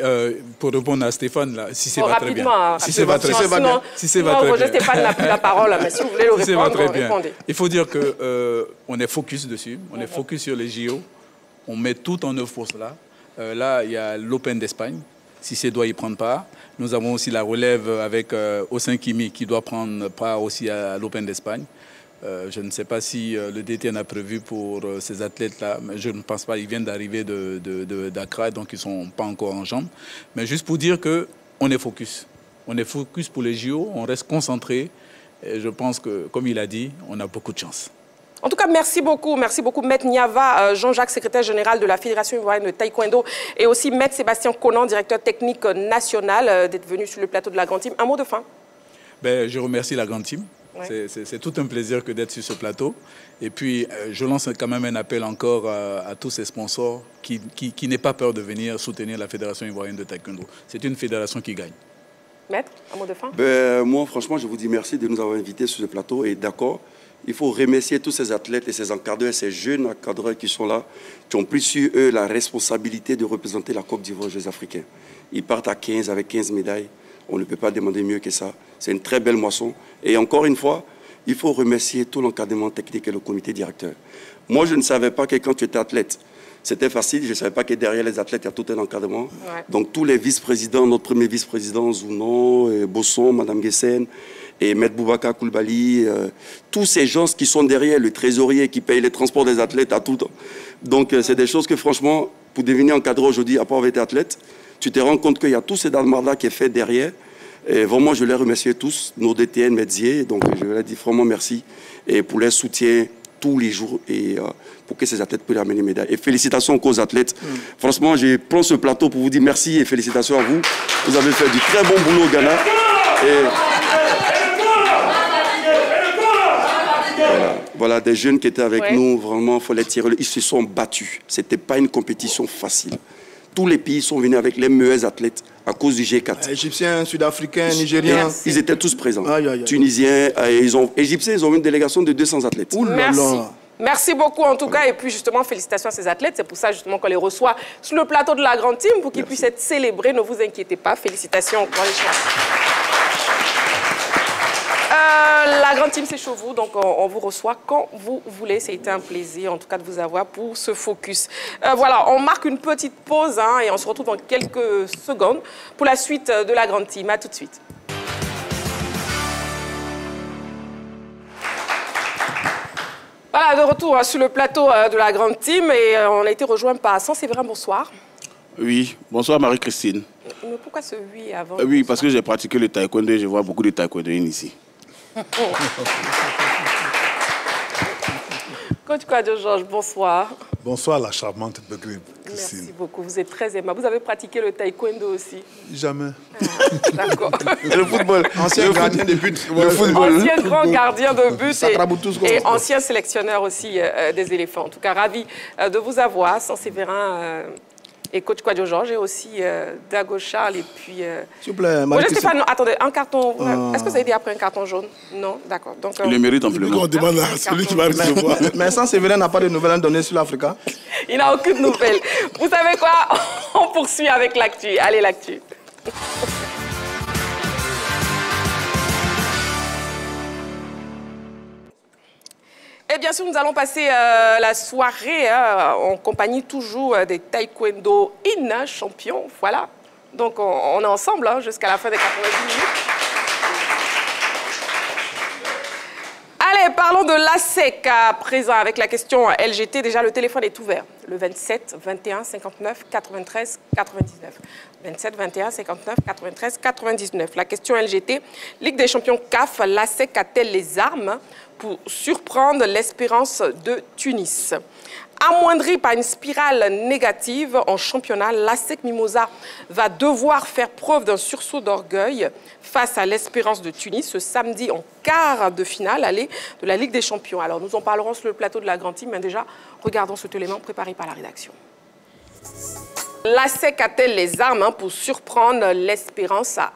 pour répondre à Stéphane, là, si c'est va très bien. Si c'est va très bien. Si c'est va très bien. Stéphane n'a plus la parole, mais si vous voulez le répondre, répondez. Il faut dire qu'on est focus dessus, on est focus sur les JO. On met tout en œuvre pour cela. Là, il y a l'Open d'Espagne. Si c'est doit y prendre part. Nous avons aussi la relève avec Ossin Kimi qui doit prendre part aussi à l'Open d'Espagne. Je ne sais pas si le DTN a prévu pour ces athlètes-là, mais je ne pense pas. Ils viennent d'arriver d'Accra, donc ils ne sont pas encore en jambes. Mais juste pour dire qu'on est focus. On est focus pour les JO, on reste concentré. Et je pense que, comme il a dit, on a beaucoup de chance. En tout cas, merci beaucoup, Maître Niava, Jean-Jacques, secrétaire général de la Fédération ivoirienne de taekwondo, et aussi Maître Sébastien Conan, directeur technique national, d'être venu sur le plateau de la Grande Team. Un mot de fin? Je remercie la Grande Team Ouais. C'est tout un plaisir que d'être sur ce plateau. Et puis, je lance quand même un appel encore à tous ces sponsors qui n'aient pas peur de venir soutenir la Fédération ivoirienne de taekwondo. C'est une fédération qui gagne. Maître, un mot de fin? Moi, franchement, je vous dis merci de nous avoir invités sur ce plateau. Et d'accord, il faut remercier tous ces athlètes et ces encadreurs, ces jeunes encadreurs qui sont là, qui ont pris sur eux la responsabilité de représenter la Côte d'Ivoire aux Jeux africains. Ils partent à 15 avec 15 médailles. On ne peut pas demander mieux que ça. C'est une très belle moisson. Et encore une fois, il faut remercier tout l'encadrement technique et le comité directeur. Moi, je ne savais pas que quand tu étais athlète, c'était facile. Je ne savais pas que derrière les athlètes, il y a tout un encadrement. Ouais. Donc, tous les vice-présidents, notre premier vice-président, Zounon, Bosson, Mme Guessen, et Maître Boubacar Koulibaly, tous ces gens qui sont derrière, le trésorier qui paye les transports des athlètes à tout le temps. Donc, c'est des choses que, franchement, pour devenir encadreur aujourd'hui, après avoir été athlète, tu te rends compte qu'il y a tout ce dalmarda qui est fait derrière. Et vraiment, je les remercie tous, nos DTN, Médier. Donc, je leur dis vraiment merci et pour leur soutien tous les jours et pour que ces athlètes puissent amener médailles. Et félicitations aux athlètes. Franchement, je prends ce plateau pour vous dire merci et félicitations à vous. Vous avez fait du très bon boulot au Ghana. Voilà, des jeunes qui étaient avec nous, vraiment, il faut les tirer. Ils se sont battus. Ce n'était pas une compétition facile. Tous les pays sont venus avec les meilleurs athlètes à cause du G4. Égyptiens, Sud-Africains, Nigériens. Ils étaient tous présents. Tunisiens, Égyptiens, ils ont une délégation de 200 athlètes. Merci. Merci beaucoup en tout cas. Et puis justement, félicitations à ces athlètes. C'est pour ça justement qu'on les reçoit sur le plateau de la grande team pour qu'ils puissent être célébrés. Ne vous inquiétez pas. Félicitations encore les chefs. La grande team, c'est chez vous, donc on vous reçoit quand vous voulez. C'était un plaisir, en tout cas, de vous avoir pour ce focus. Voilà, on marque une petite pause et on se retrouve dans quelques secondes pour la suite de la grande team. À tout de suite. Voilà, de retour sur le plateau de la grande team et on a été rejoint par Saint-Séverin. Bonsoir. Oui, bonsoir Marie-Christine. Mais pourquoi ce oui avant? Oui, parce que j'ai pratiqué le taekwondo et je vois beaucoup de taekwondoïnes ici. Coach Kouadio Georges, bonsoir. Bonsoir la charmante Christine. Merci beaucoup, vous êtes très aimable. Vous avez pratiqué le taekwondo aussi? Jamais. D'accord. Le football, ancien gardien de but. Le football. Ancien grand gardien de but et ancien sélectionneur aussi des éléphants. En tout cas, ravi de vous avoir, Saint-Séverin et coach Kouadio Georges et aussi Dago Charles et puis... S'il vous plaît, Stéphane, attendez, un carton... Est-ce que vous avez dit après un carton jaune? Non, d'accord. Donc, il le mérite amplement. On demande à celui qui va recevoir. Mais Saint-Séverin n'a pas de nouvelles à donner sur l'Africa. Il n'a aucune nouvelle. Vous savez quoi? On poursuit avec l'actu. Allez, l'actu. Et bien sûr, nous allons passer la soirée en compagnie toujours des taekwondo champions. Voilà. Donc, on est ensemble jusqu'à la fin des 90 minutes. Allez, parlons de l'ASEC à présent avec la question LGT. Déjà, le téléphone est ouvert. Le 27 21 59 93 99. 27 21 59 93 99. La question LGT. Ligue des champions CAF, l'ASEC a-t-elle les armes pour surprendre l'Espérance de Tunis? Amoindri par une spirale négative en championnat, l'ASEC Mimosa va devoir faire preuve d'un sursaut d'orgueil face à l'Espérance de Tunis ce samedi en quart de finale aller de la Ligue des Champions. Alors nous en parlerons sur le plateau de la grande team, mais déjà regardons cet élément préparé par la rédaction. L'ASEC a-t-elle les armes pour surprendre l'Espérance à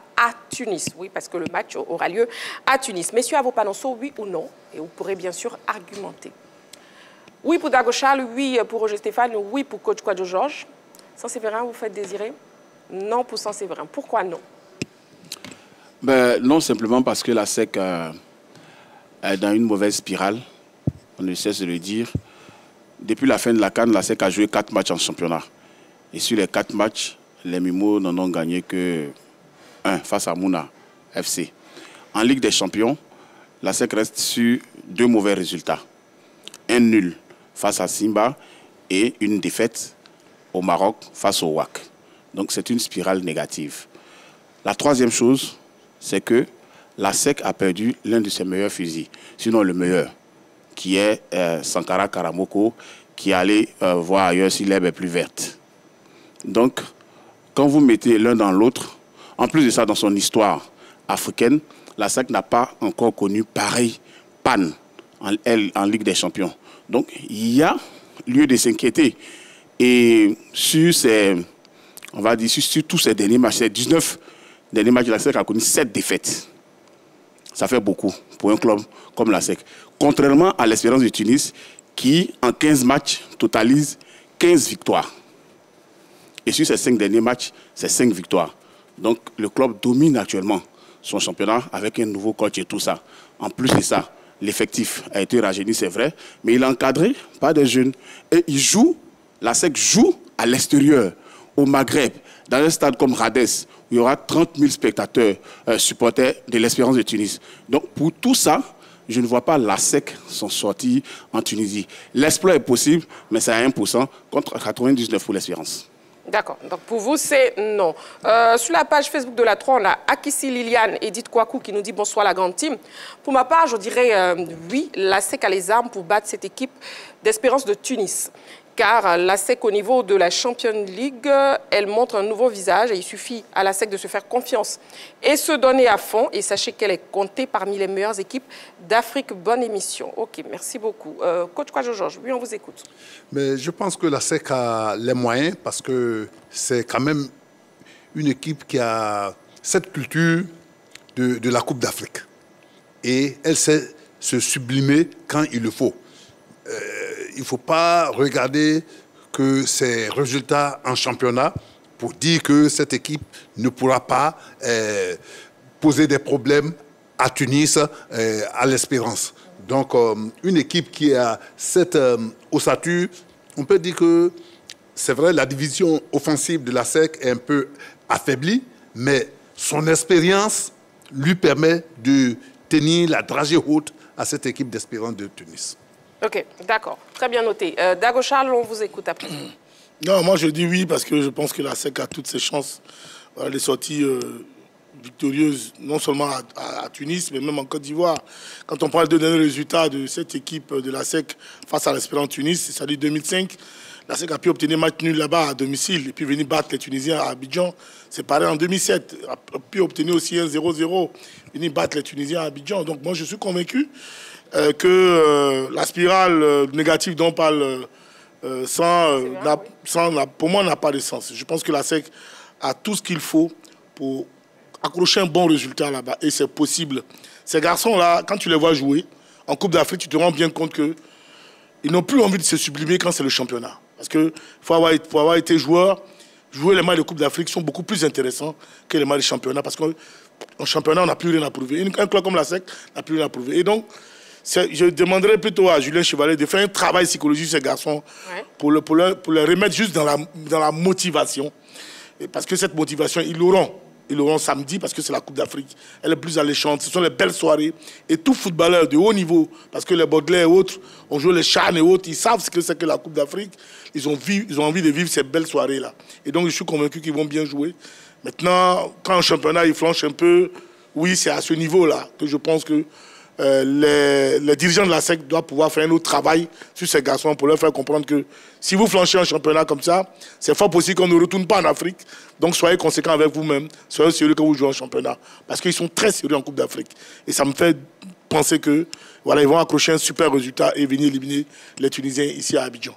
Tunis? Oui, parce que le match aura lieu à Tunis. Messieurs, à vos panonceaux, oui ou non? Et vous pourrez bien sûr argumenter. Oui pour Dago Charles, oui pour Roger Stéphane, oui pour coach Kouadio Georges. Saint-Séverin, vous faites désirer? Non pour Saint-Séverin. Pourquoi non? Non, simplement parce que la SEC est dans une mauvaise spirale. On ne cesse de le dire. Depuis la fin de la CAN, la SEC a joué 4 matchs en championnat. Et sur les 4 matchs, les Mimos n'en ont gagné que 1 face à Mouna FC. En Ligue des Champions, la SEC reste sur 2 mauvais résultats. Un nul face à Simba et une défaite au Maroc face au WAC. Donc c'est une spirale négative. La troisième chose, c'est que la SEC a perdu l'un de ses meilleurs fusils, sinon le meilleur, qui est Sankara Karamoko, qui allait voir ailleurs si l'herbe est plus verte. Donc, quand vous mettez l'un dans l'autre, en plus de ça, dans son histoire africaine, la SEC n'a pas encore connu pareil panne en Ligue des Champions. Donc, il y a lieu de s'inquiéter. Et sur on va dire, sur tous ces derniers matchs, ces 19 derniers matchs, la SEC a connu 7 défaites. Ça fait beaucoup pour un club comme la SEC. Contrairement à l'Espérance de Tunis, qui, en 15 matchs, totalise 15 victoires. Et sur ces 5 derniers matchs, c'est 5 victoires. Donc, le club domine actuellement son championnat avec un nouveau coach et tout ça. En plus de ça, l'effectif a été rajeuni, c'est vrai, mais il est encadré par des jeunes. Et la SEC joue à l'extérieur, au Maghreb, dans un stade comme Rades, où il y aura 30 000 spectateurs, supporters de l'Espérance de Tunis. Donc, pour tout ça, je ne vois pas la SEC s'en sortir en Tunisie. L'exploit est possible, mais c'est à 1% contre 99% pour l'Espérance. D'accord. Donc pour vous, c'est non. Sur la page Facebook de la 3, on a Akissi Liliane, Edith Kouakou qui nous dit bonsoir la grande team. Pour ma part, je dirais oui, la SEC a les armes pour battre cette équipe d'Espérance de Tunis. Car la SEC, au niveau de la Champions League, elle montre un nouveau visage et il suffit à la SEC de se faire confiance et se donner à fond. Et sachez qu'elle est comptée parmi les meilleures équipes d'Afrique. Bonne émission. OK, merci beaucoup. Coach Kouajo Georges, oui, on vous écoute. Mais je pense que la SEC a les moyens parce que c'est quand même une équipe qui a cette culture de la Coupe d'Afrique. Et elle sait se sublimer quand il le faut. Il ne faut pas regarder que ses résultats en championnat pour dire que cette équipe ne pourra pas poser des problèmes à Tunis, à l'Espérance. Donc, une équipe qui a cette ossature, on peut dire que c'est vrai, la division offensive de la SEC est un peu affaiblie, mais son expérience lui permet de tenir la dragée haute à cette équipe d'Espérance de Tunis. OK, d'accord. Très bien noté. Dago Charles, on vous écoute après. Non, moi je dis oui parce que je pense que la SEC a toutes ses chances de sortir victorieuse, non seulement à Tunis, mais même en Côte d'Ivoire. Quand on parle de derniers résultats de cette équipe de la SEC face à l'Espérance Tunis, c'est-à-dire 2005, la SEC a pu obtenir match nul là-bas à domicile et puis venir battre les Tunisiens à Abidjan. C'est pareil en 2007, a pu obtenir aussi un 0-0, venir battre les Tunisiens à Abidjan. Donc moi je suis convaincu que la spirale négative dont on parle pour moi n'a pas de sens. Je pense que la SEC a tout ce qu'il faut pour accrocher un bon résultat là-bas et c'est possible. Ces garçons-là, quand tu les vois jouer en Coupe d'Afrique, tu te rends bien compte qu'ils n'ont plus envie de se sublimer quand c'est le championnat. Parce qu'il faut avoir été joueur. Jouer les matchs de Coupe d'Afrique sont beaucoup plus intéressants que les matchs de championnat parce qu'en championnat, on n'a plus rien à prouver. Un club comme la SEC n'a plus rien à prouver. Et donc, je demanderais plutôt à Julien Chevalier de faire un travail psychologique sur ces garçons pour les remettre juste dans la motivation. Et parce que cette motivation, ils l'auront samedi parce que c'est la Coupe d'Afrique. Elle est plus alléchante. Ce sont les belles soirées. Et tout footballeur de haut niveau, parce que les Baudelaire et autres, on joue les Chan et autres, ils savent ce que c'est que la Coupe d'Afrique. Ils ont envie de vivre ces belles soirées-là. Et donc, je suis convaincu qu'ils vont bien jouer. Maintenant, quand en championnat, ils flanchent un peu, oui, c'est à ce niveau-là que je pense que les dirigeants de la SEC doivent pouvoir faire un autre travail sur ces garçons pour leur faire comprendre que si vous flanchez un championnat comme ça, c'est fort possible qu'on ne retourne pas en Afrique. Donc soyez conséquents avec vous-même, soyez sérieux quand vous jouez en championnat. Parce qu'ils sont très sérieux en Coupe d'Afrique. Et ça me fait penser que voilà, ils vont accrocher un super résultat et venir éliminer les Tunisiens ici à Abidjan.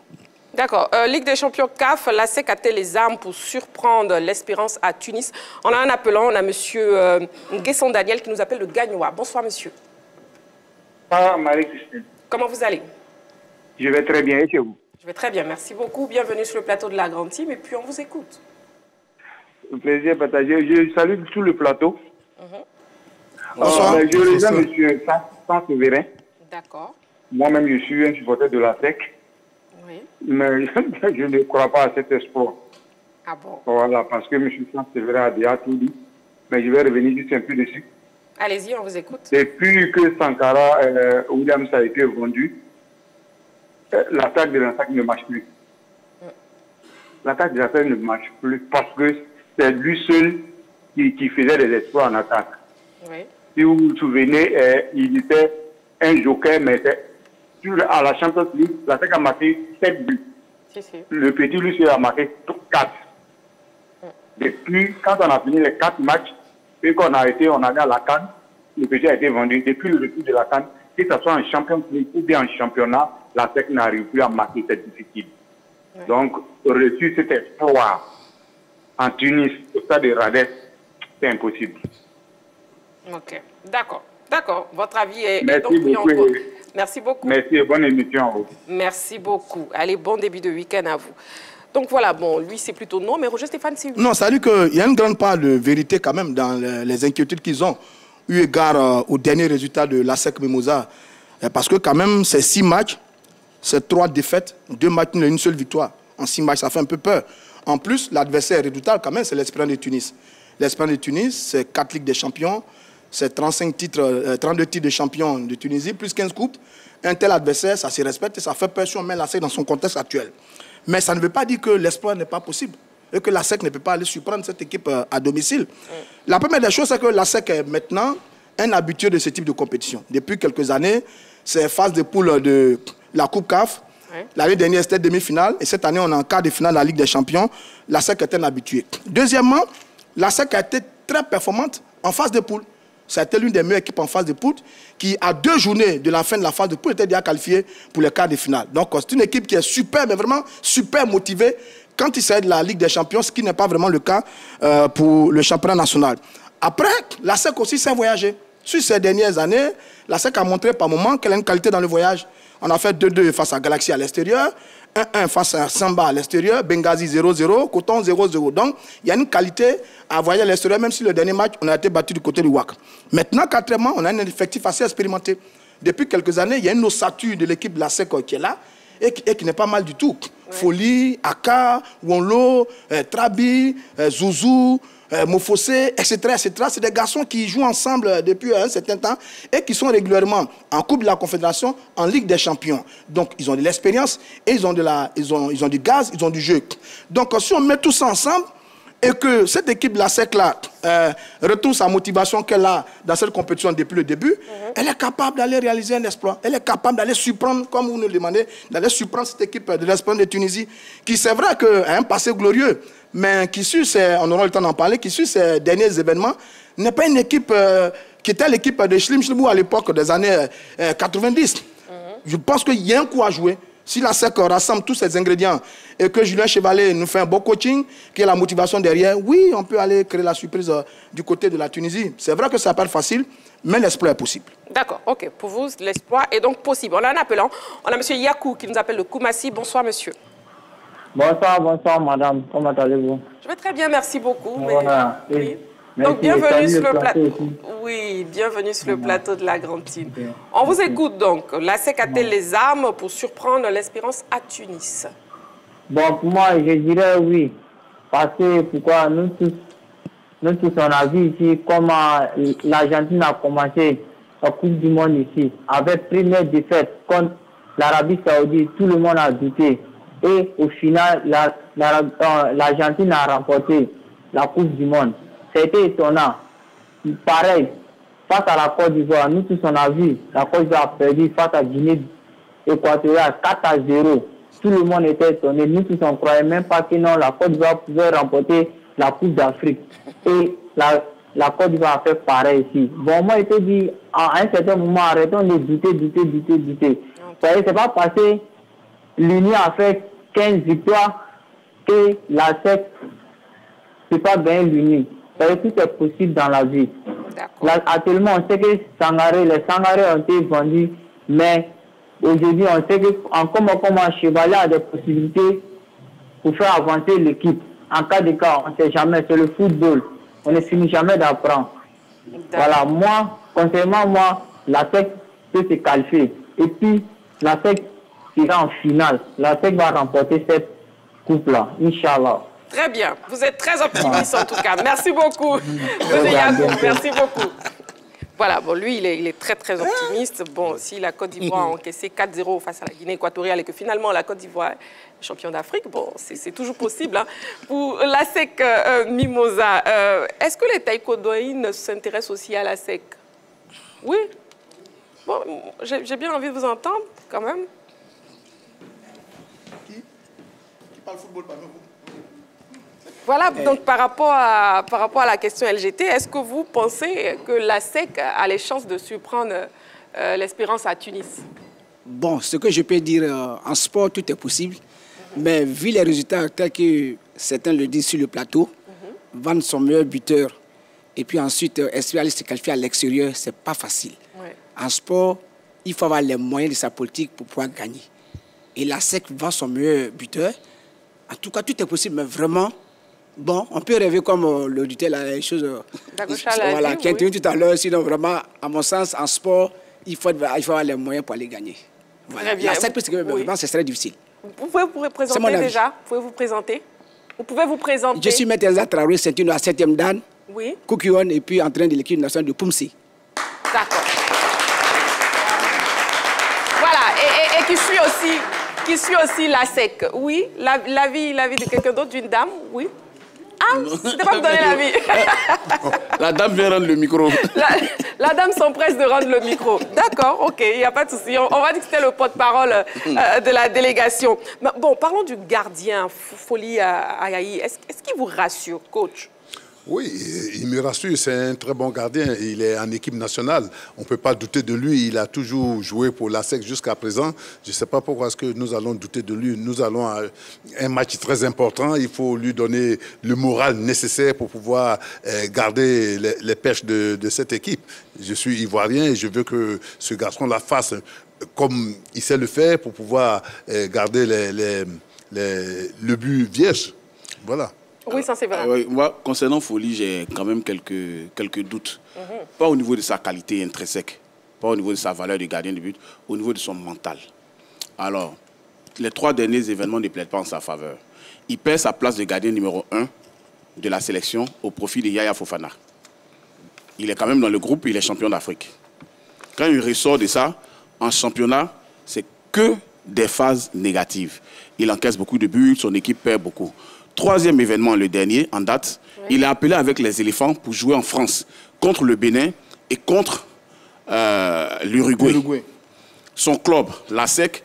D'accord. Ligue des champions CAF, la SEC a-t-elle les armes pour surprendre l'Espérance à Tunis? On a un appelant, on a monsieur Nguesson Daniel qui nous appelle de Gagnoa. Bonsoir monsieur. Bonsoir Marie-Christine. Comment vous allez? Je vais très bien, et chez vous? Je vais très bien, merci beaucoup. Bienvenue sur le plateau de la Grande Team et puis on vous écoute. Plaisir partagé. Je salue tout le plateau. Bonsoir. Je rejoins monsieur Saint-Séverin. D'accord. Moi-même, je suis un supporter de la SEC. Oui. Mais je ne crois pas à cet espoir. Ah bon? Voilà, parce que monsieur Saint-Séverin a déjà tout dit. Mais je vais revenir juste un peu dessus. Allez-y, on vous écoute. Depuis que Sankara Williams a été vendu, l'attaque de la SEC ne marche plus. L'attaque de la SEC ne marche plus parce que c'est lui seul qui faisait des exploits en attaque. Oui. Si vous vous souvenez, il était un joker, mais à la Champions League, la SEC a marqué 7 buts. Si, si. Le petit lui a marqué 4. Depuis, quand on a fini les 4 matchs, et qu'on a été, on a gagné la CAN, le petit a été vendu. Depuis le retour de la CAN, que ce soit en champion ou bien en championnat, la SEC n'arrive plus à marquer cette difficulté. Ouais. Donc, reçu cet espoir en Tunis, au stade de Radès, c'est impossible. Ok, d'accord. D'accord, votre avis est Merci donc pris en beaucoup. compte. Merci beaucoup. Merci et bonne émission. Merci beaucoup. Allez, bon début de week-end à vous. Donc voilà, bon, lui c'est plutôt non, mais Roger Stéphane c'est oui. Non, ça veut dire qu'il y a une grande part de vérité quand même dans les inquiétudes qu'ils ont eu égard au dernier résultat de l'ASEC Mimosa. Parce que quand même, c'est 6 matchs, c'est 3 défaites, 2 matchs, une seule victoire. En 6 matchs, ça fait un peu peur. En plus, l'adversaire redoutable quand même, c'est l'Espérance de Tunis. L'Espérance de Tunis, c'est 4 Ligues des Champions, c'est 32 titres de champion de Tunisie, plus 15 coupes. Un tel adversaire, ça se respecte et ça fait peur si on met l'ASEC dans son contexte actuel. Mais ça ne veut pas dire que l'espoir n'est pas possible et que l'ASEC ne peut pas aller surprendre cette équipe à domicile. La première des choses, c'est que l'ASEC est maintenant un habitué de ce type de compétition. Depuis quelques années, c'est phase de poule de la Coupe CAF. L'année dernière, c'était demi-finale. Et cette année, on est en quart de finale de la Ligue des Champions. L'ASEC est un habitué. Deuxièmement, l'ASEC a été très performante en phase de poule. C'était l'une des meilleures équipes en phase de poule qui, à 2 journées de la fin de la phase de poule, était déjà qualifiée pour les quarts de finale. Donc, c'est une équipe qui est super, mais vraiment super motivée quand il s'agit de la Ligue des Champions, ce qui n'est pas vraiment le cas pour le championnat national. Après, l'ASEC aussi s'est voyagé. Sur ces dernières années, l'ASEC a montré par moments qu'elle a une qualité dans le voyage. On a fait 2-2 face à Galaxy à l'extérieur, 1-1 face à Samba à l'extérieur, Benghazi 0-0, Coton 0-0. Donc, il y a une qualité à voyager à l'extérieur, même si le dernier match, on a été battu du côté du WAC. Maintenant, quatrièmement, on a un effectif assez expérimenté. Depuis quelques années, il y a une ossature de l'équipe de l'ASEC qui est là et qui n'est pas mal du tout. Ouais. Folie, Aka, Wonlo, Trabi, Zouzou, Mofossé, etc. etc. C'est des garçons qui jouent ensemble depuis un certain temps et qui sont régulièrement en Coupe de la Confédération, en Ligue des Champions. Donc, ils ont de l'expérience et ils ont du gaz, ils ont du jeu. Donc, si on met tout ça ensemble et que cette équipe de la SEC-là retrouve sa motivation qu'elle a dans cette compétition depuis le début, elle est capable d'aller réaliser un exploit. Elle est capable d'aller surprendre, comme vous nous le demandez, d'aller surprendre cette équipe de l'Espérance de Tunisie, qui c'est vrai a un passé glorieux, mais qui, on aura le temps d'en parler, qui suit ces derniers événements, n'est pas une équipe qui était l'équipe de Schlim Schlibou à l'époque des années 90. Je pense qu'il y a un coup à jouer. Si la SEC rassemble tous ces ingrédients et que Julien Chevalier nous fait un bon coaching, qu'il y a la motivation derrière, oui, on peut aller créer la surprise du côté de la Tunisie. C'est vrai que ça n'a pas être facile, mais l'espoir est possible. D'accord, ok. Pour vous, l'espoir est donc possible. On a un appelant. On a M. Yakou qui nous appelle de Koumassi. Bonsoir, monsieur. Bonsoir, madame. Comment allez-vous? Je vais très bien, merci beaucoup. Voilà. Mais... Oui. Donc, bienvenue sur le plateau. Oui, bienvenue sur le plateau de la Grande-Tine. On vous écoute donc. L'ASEC a-t-elle les armes pour surprendre l'Espérance à Tunis? Bon, pour moi, je dirais oui. Parce que pourquoi nous tous, on a vu ici comment l'Argentine a commencé la Coupe du Monde ici. Avec première défaite contre l'Arabie Saoudite, tout le monde a douté. Et au final, l'Argentine a remporté la Coupe du Monde. C'était étonnant. Pareil, face à la Côte d'Ivoire, nous tous on a vu, la Côte d'Ivoire a perdu face à Guinée équatoriale 4-0. Tout le monde était étonné. Nous tous on ne croyait même pas que non, la Côte d'Ivoire pouvait remporter la Coupe d'Afrique. Et la Côte d'Ivoire a fait pareil ici. Bon, moi, je te dis, à un certain moment, arrêtons de douter. Vous voyez, c'est pas passé, l'Union a fait 15 victoires que la SEC ne peut pas gagner l'Union. Tout est possible dans la vie. Là, actuellement, on sait que les Sangaré ont été vendus, mais aujourd'hui, on sait que comment Chevalier a des possibilités pour faire avancer l'équipe. En cas de cas, on ne sait jamais, c'est le football. On ne finit jamais d'apprendre. Voilà, concernant moi, la SEC peut se qualifier. Et puis, la SEC sera en finale. La SEC va remporter cette coupe-là, Inch'Allah. Très bien. Vous êtes très optimiste en tout cas. Merci beaucoup, M. Yacoub. Merci beaucoup. Voilà, bon, lui, il est très, très optimiste. Bon, si la Côte d'Ivoire a encaissé 4-0 face à la Guinée équatoriale et que finalement la Côte d'Ivoire est champion d'Afrique, bon, c'est toujours possible. Hein. Pour l'ASEC Mimosa, est-ce que les taïkodoïnes s'intéressent aussi à l'ASEC? Oui. Bon, j'ai bien envie de vous entendre, quand même. Qui parle football parmi vous? Voilà, donc par rapport à la question LGT, est-ce que vous pensez que la SEC a les chances de surprendre l'Espérance à Tunis? Bon, ce que je peux dire, en sport, tout est possible. Mais vu les résultats tels que certains le disent sur le plateau, vendre son meilleur buteur et puis ensuite espérer aller se qualifier à l'extérieur, ce n'est pas facile. Ouais. En sport, il faut avoir les moyens de sa politique pour pouvoir gagner. Et la SEC vend son meilleur buteur. En tout cas, tout est possible, mais vraiment, bon, on peut rêver comme l'auditeur, les choses voilà, qui a été tout à l'heure. Sinon, vraiment, à mon sens, en sport, il faut avoir les moyens pour aller gagner. Voilà. La SEC, vraiment, ce serait difficile. Vous pouvez vous présenter déjà? Vous pouvez vous présenter? Vous pouvez vous présenter? Je suis Maître Elsa Traoré, ceinture à 7e dan, oui. Koukion, et puis entraîneur de l'équipe nationale de Poumsi. D'accord. Voilà, et qui suit aussi la SEC. Oui, l'avis de quelqu'un d'autre, d'une dame, oui. Ah, c'était pas me donner l'avis. La dame vient rendre le micro. La dame s'empresse de rendre le micro. D'accord, ok, il n'y a pas de souci. On va dire que c'était le porte-parole de la délégation. Mais bon, parlons du gardien, Folie Ayayi. Est-ce qu'il vous rassure, coach? Oui, il me rassure, c'est un très bon gardien. Il est en équipe nationale. On ne peut pas douter de lui. Il a toujours joué pour la SEC jusqu'à présent. Je ne sais pas pourquoi est-ce que nous allons douter de lui. Nous allons à un match très important. Il faut lui donner le moral nécessaire pour pouvoir garder les perches de cette équipe. Je suis ivoirien et je veux que ce garçon la fasse comme il sait le faire pour pouvoir garder le but vierge. Voilà. Oui, ça c'est vrai. Moi, concernant Folie, j'ai quand même quelques doutes. Pas au niveau de sa qualité intrinsèque, pas au niveau de sa valeur de gardien de but, au niveau de son mental. Alors, les 3 derniers événements ne plaident pas en sa faveur. Il perd sa place de gardien numéro 1 de la sélection au profit de Yaya Fofana. Il est quand même dans le groupe, il est champion d'Afrique. Quand il ressort de ça, en championnat, c'est que des phases négatives. Il encaisse beaucoup de buts, son équipe perd beaucoup. 3e événement, le dernier, en date, il est appelé avec les éléphants pour jouer en France, contre le Bénin et contre l'Uruguay. Son club, la SEC,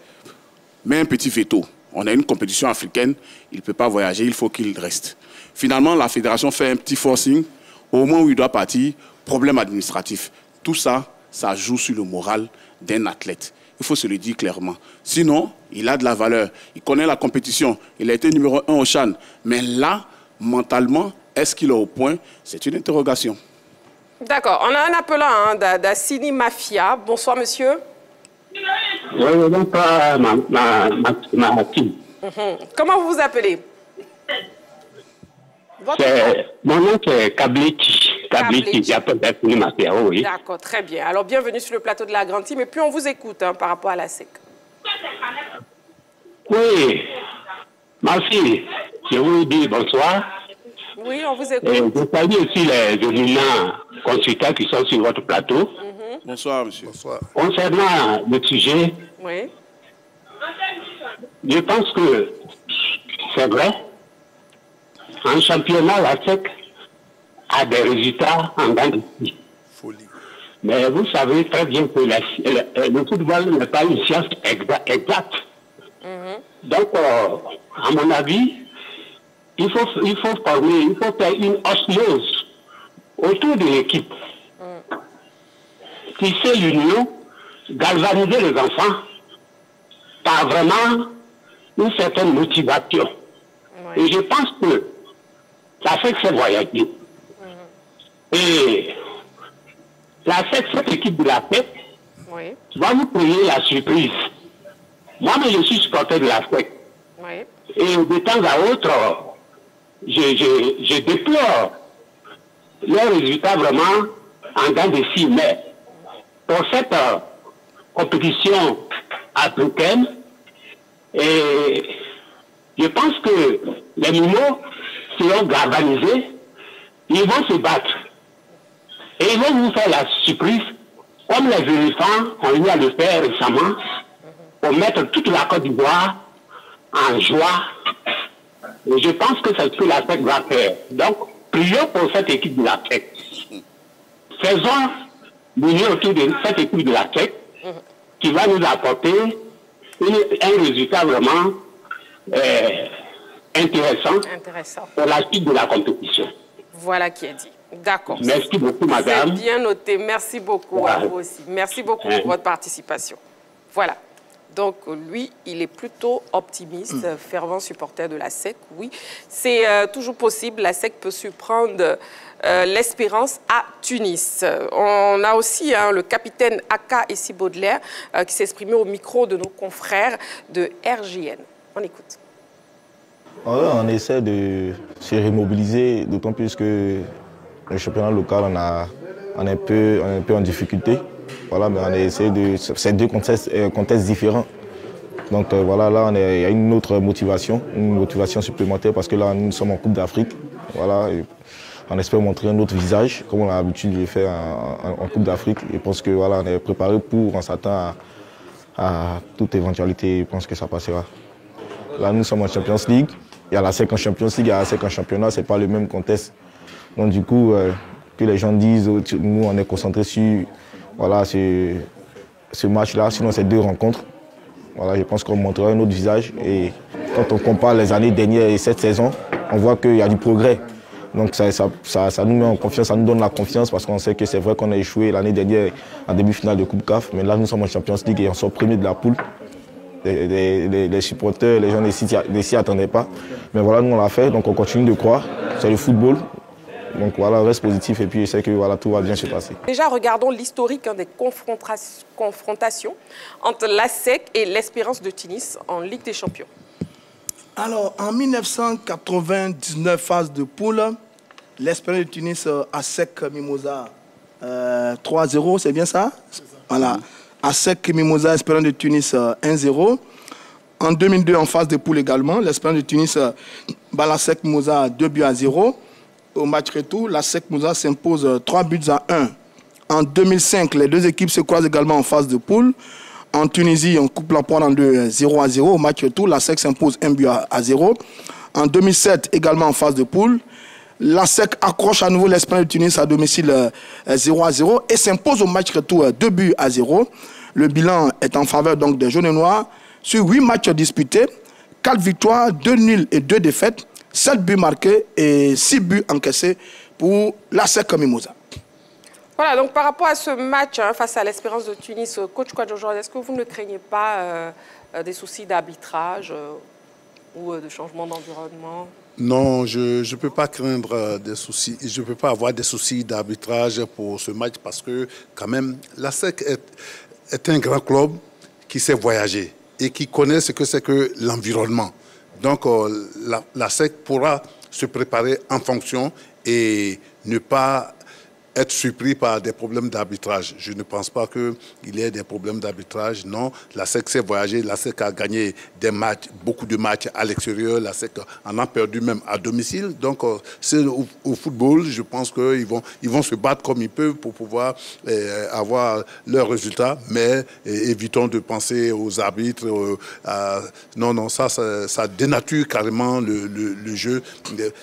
met un petit veto. On a une compétition africaine, il ne peut pas voyager, il faut qu'il reste. Finalement, la fédération fait un petit forcing. Au moment où il doit partir, problème administratif. Tout ça, ça joue sur le moral d'un athlète. Il faut se le dire clairement. Sinon, il a de la valeur. Il connaît la compétition. Il a été numéro 1 au CHAN. Mais là, mentalement, est-ce qu'il est au point? C'est une interrogation. D'accord. On a un appelant d'Assini Mafia. Bonsoir, monsieur. Oui, non, pas ma team. Comment vous vous appelez? Mon nom, c'est Kabliti. Oui. D'accord, très bien. Alors, bienvenue sur le plateau de la Grande Team. Et puis, on vous écoute par rapport à la SEC. Oui, ma fille, je vous dis bonsoir. Oui, on vous écoute. Et je salue aussi les éminents consultants qui sont sur votre plateau. Bonsoir, monsieur. Bonsoir. Concernant le sujet, oui. Je pense que c'est vrai. En championnat, la SEC a des résultats en gants de scie. Mais vous savez très bien que le football n'est pas une science exacte. Donc, à mon avis, il faut former, il faut faire une osmose autour de l'équipe. Tisser l'union, galvaniser les enfants par vraiment une certaine motivation. Et je pense que ça fait que c'est voyager. Et cette équipe de la SEC va vous créer la surprise. Moi-même, je suis supporter de la SEC. Et de temps à autre, je déplore leurs résultats vraiment en gants de scie. Mais pour cette compétition africaine, et je pense que les Mimos seront galvanisés, ils vont se battre. Et ils vont vous faire la surprise, comme les éléphants ont eu à le faire récemment, pour mettre toute la Côte d'Ivoire en joie. Et je pense que c'est ce que la SEC va faire. Donc, prions pour cette équipe de la SEC. Faisons l'union autour de cette équipe de la SEC qui va nous apporter un résultat vraiment intéressant pour la suite de la compétition. Voilà qui est dit. D'accord. Merci beaucoup, madame. C'est bien noté. Merci beaucoup à vous aussi. Merci beaucoup pour votre participation. Voilà. Donc, lui, il est plutôt optimiste, fervent supporter de la SEC, oui. C'est toujours possible, la SEC peut surprendre l'Espérance à Tunis. On a aussi le capitaine Aka Essi Baudelaire qui s'est exprimé au micro de nos confrères de RJN. On écoute. On essaie de se remobiliser, d'autant plus que le championnat local, on est un peu en difficulté. Voilà, mais on a essayé de... C'est deux contextes différents. Donc voilà, là, il y a une autre motivation, une motivation supplémentaire parce que là, nous sommes en Coupe d'Afrique. Voilà, on espère montrer un autre visage, comme on a l'habitude de le faire en Coupe d'Afrique. Je pense que voilà, on est préparé pour, on s'attend à toute éventualité, je pense que ça passera. Là, nous sommes en Champions League. Il y a la SEC en Champions League, il y a la SEC en championnat, ce n'est pas le même contexte. Donc du coup, que les gens disent, nous on est concentrés sur voilà, ce match-là, sinon c'est deux rencontres. Voilà, je pense qu'on montrera un autre visage. Et quand on compare les années dernières et cette saison, on voit qu'il y a du progrès. Donc ça nous met en confiance, ça nous donne la confiance parce qu'on sait que c'est vrai qu'on a échoué l'année dernière en demi-finale de Coupe CAF, mais là nous sommes en Champions League et on sort premier de la poule. Les supporters, les gens ne s'y attendaient pas. Mais voilà, nous on l'a fait, donc on continue de croire. C'est le football. Donc voilà, reste positif et puis je sais que voilà, tout va bien se passer. Déjà, regardons l'historique des confrontations entre la SEC et l'Espérance de Tunis en Ligue des Champions. Alors, en 1999, phase de poule, l'Espérance de Tunis à SEC Mimosa 3-0, c'est bien ça? Voilà. À SEC Mimosa, Espérance de Tunis 1-0. En 2002, en phase de poule également, l'Espérance de Tunis bat la SEC Mimosa 2-0. Au match retour, la SEC Mimosa s'impose 3-1. En 2005, les deux équipes se croisent également en phase de poule. En Tunisie, on coupe la poire en deux, 0-0. Au match retour, la SEC s'impose 1-0. En 2007, également en phase de poule, la SEC accroche à nouveau l'Espérance de Tunis à domicile 0-0 et s'impose au match retour 2-0. Le bilan est en faveur donc des jaunes et noirs. Sur 8 matchs disputés, 4 victoires, 2 nuls et 2 défaites, 7 buts marqués et 6 buts encaissés pour la SEC Mimosa. Voilà, donc par rapport à ce match face à l'Espérance de Tunis, coach Kwadjo, est-ce que vous ne craignez pas des soucis d'arbitrage ou de changement d'environnement? Non, je ne peux pas craindre des soucis, je ne peux pas avoir des soucis d'arbitrage pour ce match parce que quand même, la SEC est un grand club qui sait voyager et qui connaît ce que c'est que l'environnement. Donc la SEC pourra se préparer en fonction et ne pas être surpris par des problèmes d'arbitrage. Je ne pense pas qu'il y ait des problèmes d'arbitrage. Non, la SEC sait voyager. La SEC a gagné des matchs, beaucoup de matchs à l'extérieur. La SEC en a perdu même à domicile. Donc, c'est au football, je pense qu'ils vont se battre comme ils peuvent pour pouvoir avoir leurs résultats. Mais évitons de penser aux arbitres. Non, ça dénature carrément le jeu.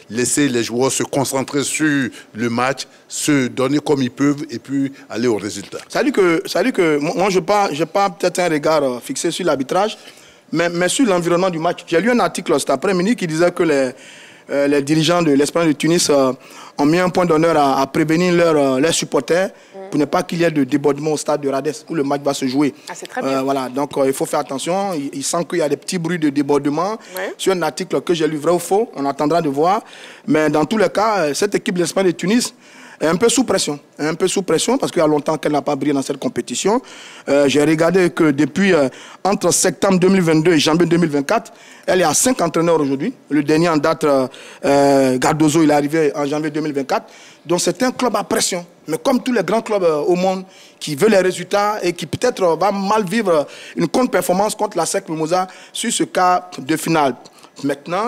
Laisser les joueurs se concentrer sur le match, se donner comme ils peuvent et puis aller au résultat. C'est-à-dire que moi, je n'ai pas peut-être un regard fixé sur l'arbitrage, mais sur l'environnement du match. J'ai lu un article cet après-midi qui disait que les dirigeants de l'Espérance de Tunis ont mis un point d'honneur à prévenir leurs supporters pour ne pas qu'il y ait de débordement au stade de Radès où le match va se jouer. Ah, c'est très bien. Voilà, donc il faut faire attention. Il semble qu'il y a des petits bruits de débordement. Ouais. Sur un article que j'ai lu, vrai ou faux, on attendra de voir. Mais dans tous les cas, cette équipe de l'Espérance de Tunis est un peu sous pression. Parce qu'il y a longtemps qu'elle n'a pas brillé dans cette compétition. J'ai regardé que depuis entre septembre 2022 et janvier 2024, elle est à 5 entraîneurs aujourd'hui. Le dernier en date, Gardozo, il est arrivé en janvier 2024. Donc c'est un club à pression. Mais comme tous les grands clubs au monde qui veulent les résultats et qui peut-être va mal vivre une contre-performance contre la SEC Mimosa sur ce cas de finale. Maintenant,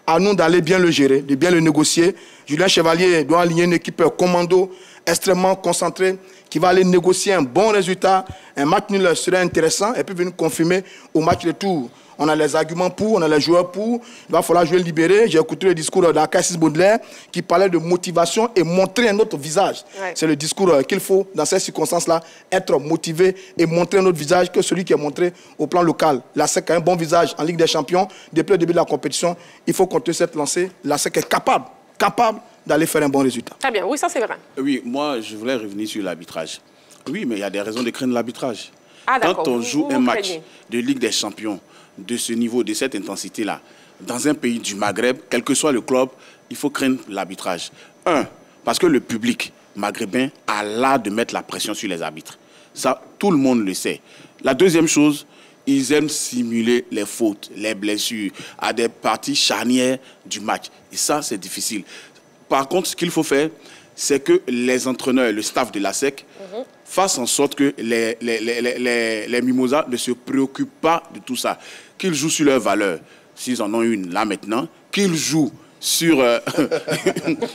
à nous d'aller bien le gérer, de bien le négocier. Julien Chevalier doit aligner une équipe commando extrêmement concentrée qui va aller négocier un bon résultat. Un match nul serait intéressant et puis venir confirmer au match retour On a les arguments pour, on a les joueurs pour. Il va falloir jouer libéré. J'ai écouté le discours d'Akassis Baudelaire qui parlait de motivation et montrer un autre visage. Ouais. C'est le discours qu'il faut, dans ces circonstances-là, être motivé et montrer un autre visage que celui qui est montré au plan local. La SEC a un bon visage en Ligue des Champions. Depuis le début de la compétition, il faut continuer cette lancée. La SEC est capable d'aller faire un bon résultat. Très bien, oui, ça c'est vrai. Oui, moi je voulais revenir sur l'arbitrage. Oui, mais il y a des raisons de craindre l'arbitrage. Ah, quand on joue un match de Ligue des Champions de ce niveau, de cette intensité-là, dans un pays du Maghreb, quel que soit le club, il faut craindre l'arbitrage. Un, parce que le public maghrébin a l'art de mettre la pression sur les arbitres. Ça, tout le monde le sait. La deuxième chose, ils aiment simuler les fautes, les blessures à des parties charnières du match. Et ça, c'est difficile. Par contre, ce qu'il faut faire, c'est que les entraîneurs, le staff de la SEC, fassent en sorte que les mimosas ne se préoccupent pas de tout ça. Qu'ils jouent sur leurs valeurs, s'ils en ont une là maintenant, qu'ils jouent sur,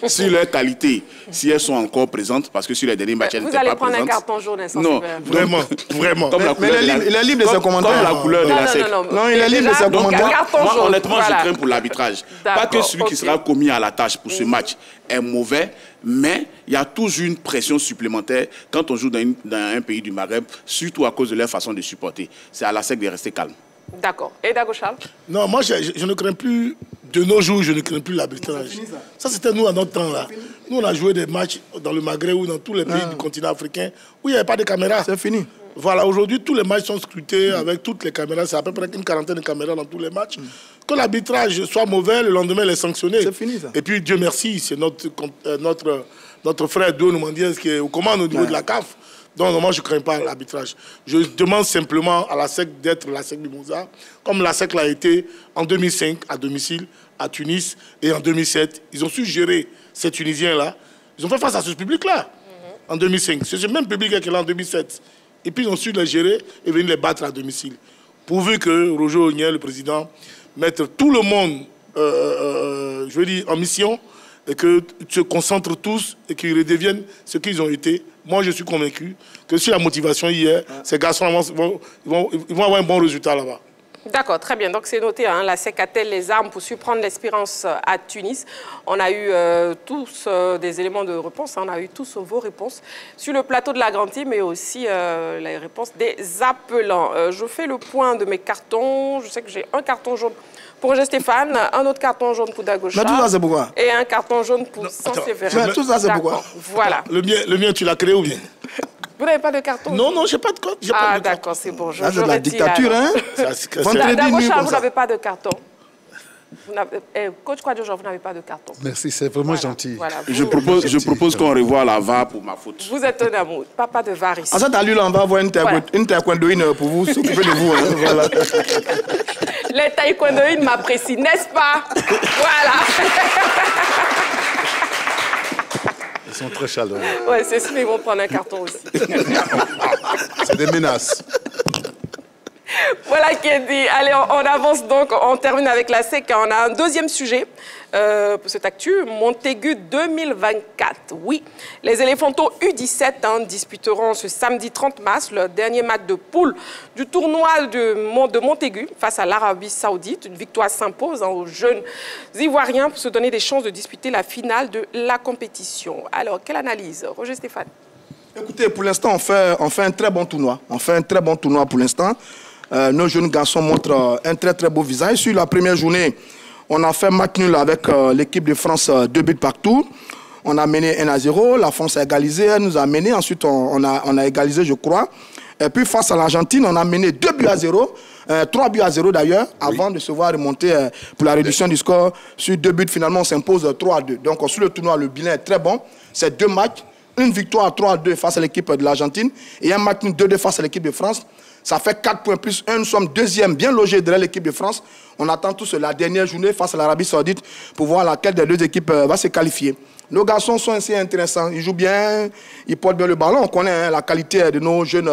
sur leur qualité, si elles sont encore présentes, parce que sur les derniers matchs, elles n'étaient pas présentes. Vous allez prendre un carton jaune, non, vraiment. Comme la couleur il est libre de ses commentaires. Comme la couleur de la SEC. Non, il est libre de ses commentaires. Moi, honnêtement, je crains pour l'arbitrage. Pas que celui qui sera commis à la tâche pour ce match est mauvais, mais il y a toujours une pression supplémentaire quand on joue dans un pays du Maghreb, surtout à cause de leur façon de supporter. C'est à la SEC de rester calme. D'accord. Et Dago Charles? Non, moi, je ne crains plus, de nos jours, je ne crains plus l'arbitrage. Ça, c'était nous à notre temps, là. Nous, on a joué des matchs dans le Maghreb ou dans tous les pays du continent africain où il n'y avait pas de caméras. C'est fini. Voilà, aujourd'hui, tous les matchs sont scrutés avec toutes les caméras. C'est à peu près une quarantaine de caméras dans tous les matchs. Que l'arbitrage soit mauvais, le lendemain, il est sanctionné. C'est fini, ça. Et puis, Dieu merci, c'est notre frère Dono Mandiès qui est aux commandes au niveau de la CAF. Donc, moi, je ne crains pas l'arbitrage. Je demande simplement à la SEC d'être la SEC du Moussa, comme la SEC l'a été en 2005 à domicile, à Tunis, et en 2007. Ils ont su gérer ces Tunisiens-là. Ils ont fait face à ce public-là en 2005. C'est ce même public qui est là en 2007. Et puis, ils ont su les gérer et venir les battre à domicile. Pourvu que Roger Ognier, le président, mette tout le monde, je veux dire, en mission, et qu'ils se concentrent tous et qu'ils redeviennent ce qu'ils ont été. Moi, je suis convaincu que si la motivation y est, ces garçons vont avoir un bon résultat là-bas. D'accord, très bien. Donc, c'est noté, hein, la SEC a-t-elle les armes pour surprendre l'Espérance à Tunis? On a eu tous des éléments de réponse, hein, on a eu tous vos réponses sur le plateau de la Grande Team, mais aussi les réponses des appelants. Je fais le point de mes cartons. Je sais que j'ai un carton jaune pour Roger Stéphane, un autre carton jaune pour Dago Charles. Mais tout ça, c'est pourquoi? Et un carton jaune pour Saint-Séverin. Mais tout ça, c'est pourquoi? Voilà. Le mien, tu l'as créé ou bien? Vous n'avez pas de carton? Non, non, je n'ai pas de carton. Ah, d'accord, c'est bon. C'est de la dictature, hein? Dago Charles, vous n'avez pas de carton. Coach Kouadio, vous n'avez pas de carton. Merci, c'est vraiment gentil. Voilà, je propose qu'on revoie la VAR pour ma faute. Vous êtes un amour, pas de VAR ici. En cette allure, on va avoir une taekwondoïne pour vous s'occuper de vous. Hein, voilà. Les taekwondoïnes m'apprécient, n'est-ce pas? Voilà. Ils sont très chaleureux. Oui, c'est sûr, ils vont prendre un carton aussi. C'est des menaces. Voilà qui est dit. Allez, on avance donc, on termine avec la SEC. On a un deuxième sujet pour cette actu, Montaigu 2024. Oui, les Éléphantos U17 disputeront ce samedi 30 mars le dernier match de poule du tournoi de Montaigu face à l'Arabie Saoudite. Une victoire s'impose aux jeunes Ivoiriens pour se donner des chances de disputer la finale de la compétition. Alors, quelle analyse, Roger Stéphane? Écoutez, pour l'instant, on fait un très bon tournoi. On fait un très bon tournoi pour l'instant. Nos jeunes garçons montrent un très très beau visage. Sur la première journée, on a fait match nul avec l'équipe de France, 2 buts partout. On a mené 1-0, la France a égalisé, elle nous a mené. Ensuite, on a égalisé, je crois. Et puis face à l'Argentine, on a mené 2-0, 3-0 d'ailleurs, avant de se voir remonter pour la réduction du score. Sur 2 buts, finalement, on s'impose 3-2. Donc sur le tournoi, le bilan est très bon. C'est 2 matchs, une victoire 3-2 face à l'équipe de l'Argentine et un match 2-2 face à l'équipe de France. Ça fait 4 points plus 1. Nous sommes deuxième, bien logés derrière l'équipe de France. On attend tous la dernière journée face à l'Arabie Saoudite pour voir laquelle des deux équipes va se qualifier. Nos garçons sont assez intéressants. Ils jouent bien, ils portent bien le ballon. On connaît la qualité de nos jeunes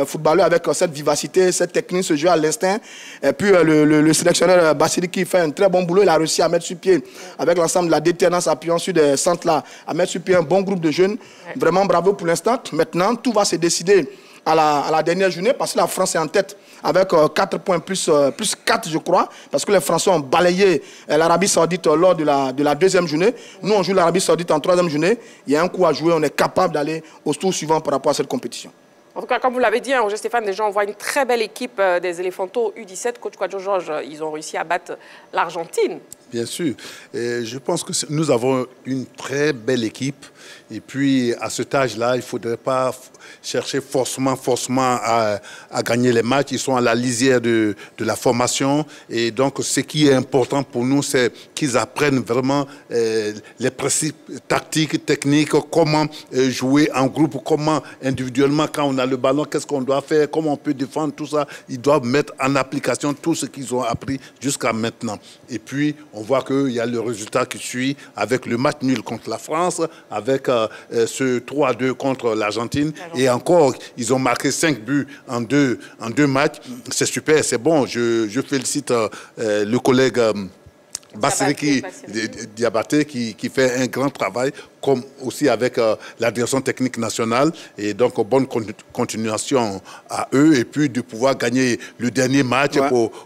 footballeurs avec cette vivacité, cette technique, ce jeu à l'instinct. Et puis le sélectionneur Bassili qui fait un très bon boulot. Il a réussi à mettre sur pied, avec l'ensemble de la détermination appuyant sur des centres-là, à mettre sur pied un bon groupe de jeunes. Vraiment bravo pour l'instant. Maintenant, tout va se décider à la dernière journée, parce que la France est en tête avec 4 points plus 4, je crois, parce que les Français ont balayé l'Arabie Saoudite lors de la deuxième journée. Nous, on joue l'Arabie Saoudite en troisième journée. Il y a un coup à jouer, on est capable d'aller au tour suivant par rapport à cette compétition. En tout cas, comme vous l'avez dit, Roger Stéphane, déjà on voit une très belle équipe des Éléphantos U17. Coach Kwadjo Georges, ils ont réussi à battre l'Argentine. Bien sûr. Et je pense que nous avons une très belle équipe. Et puis, à cet âge-là, il ne faudrait pas chercher forcément à gagner les matchs. Ils sont à la lisière de la formation. Et donc, ce qui est important pour nous, c'est qu'ils apprennent vraiment les principes tactiques, techniques, comment jouer en groupe, comment individuellement, quand on a le ballon, qu'est-ce qu'on doit faire, comment on peut défendre, tout ça. Ils doivent mettre en application tout ce qu'ils ont appris jusqu'à maintenant. Et puis, on voit qu'il y a le résultat qui suit avec le match nul contre la France, avec ce 3-2 contre l'Argentine. Et encore, ils ont marqué 5 buts en deux matchs. C'est super, c'est bon. Je félicite le collègue Bassiriki Diabaté qui fait un grand travail, comme aussi avec la direction technique nationale. Et donc, bonne continuation à eux. Et puis, de pouvoir gagner le dernier match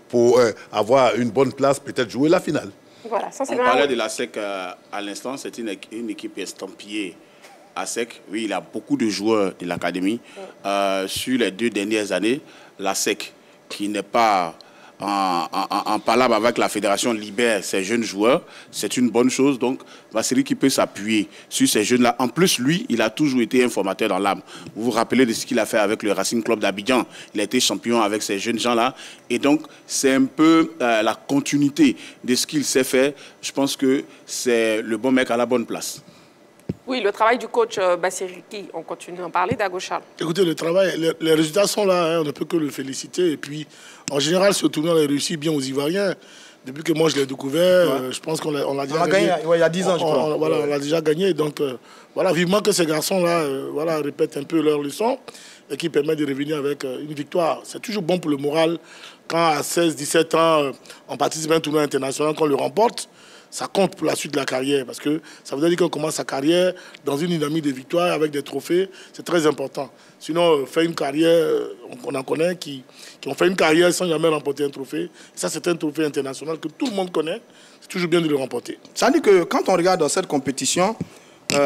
pour avoir une bonne place, peut-être jouer la finale. Voilà, ça, on parlait de la SEC à l'instant, c'est une équipe estampillée à SEC. Oui, il a beaucoup de joueurs de l'académie. Sur les 2 dernières années, la SEC, qui n'est pas en palabre avec la fédération, libère ses jeunes joueurs. C'est une bonne chose. Donc, Vassili qui peut s'appuyer sur ces jeunes-là. En plus, lui, il a toujours été un formateur dans l'âme. Vous vous rappelez de ce qu'il a fait avec le Racing Club d'Abidjan. Il a été champion avec ces jeunes gens-là. Et donc, c'est un peu la continuité de ce qu'il sait faire. Je pense que c'est le bon mec à la bonne place. Oui, le travail du coach Bassiriki, on continue d'en parler, Dago Charles. Écoutez, le travail, les résultats sont là, on ne peut que le féliciter. Et puis, en général, ce tournoi a réussi bien aux Ivoiriens. Depuis que moi je l'ai découvert, je pense qu'on l'a déjà gagné. Il y a 10 ans, je crois. Voilà, on l'a déjà gagné. Donc, voilà, vivement que ces garçons-là répètent un peu leurs leçons et qui permettent de revenir avec une victoire. C'est toujours bon pour le moral quand à 16, 17 ans, on participe à un tournoi international, qu'on le remporte. Ça compte pour la suite de la carrière parce que ça veut dire qu'on commence sa carrière dans une dynamique de victoire avec des trophées. C'est très important. Sinon, faire une carrière, on en connaît qui ont fait une carrière sans jamais remporter un trophée. Ça, c'est un trophée international que tout le monde connaît. C'est toujours bien de le remporter. Ça veut dire que quand on regarde dans cette compétition,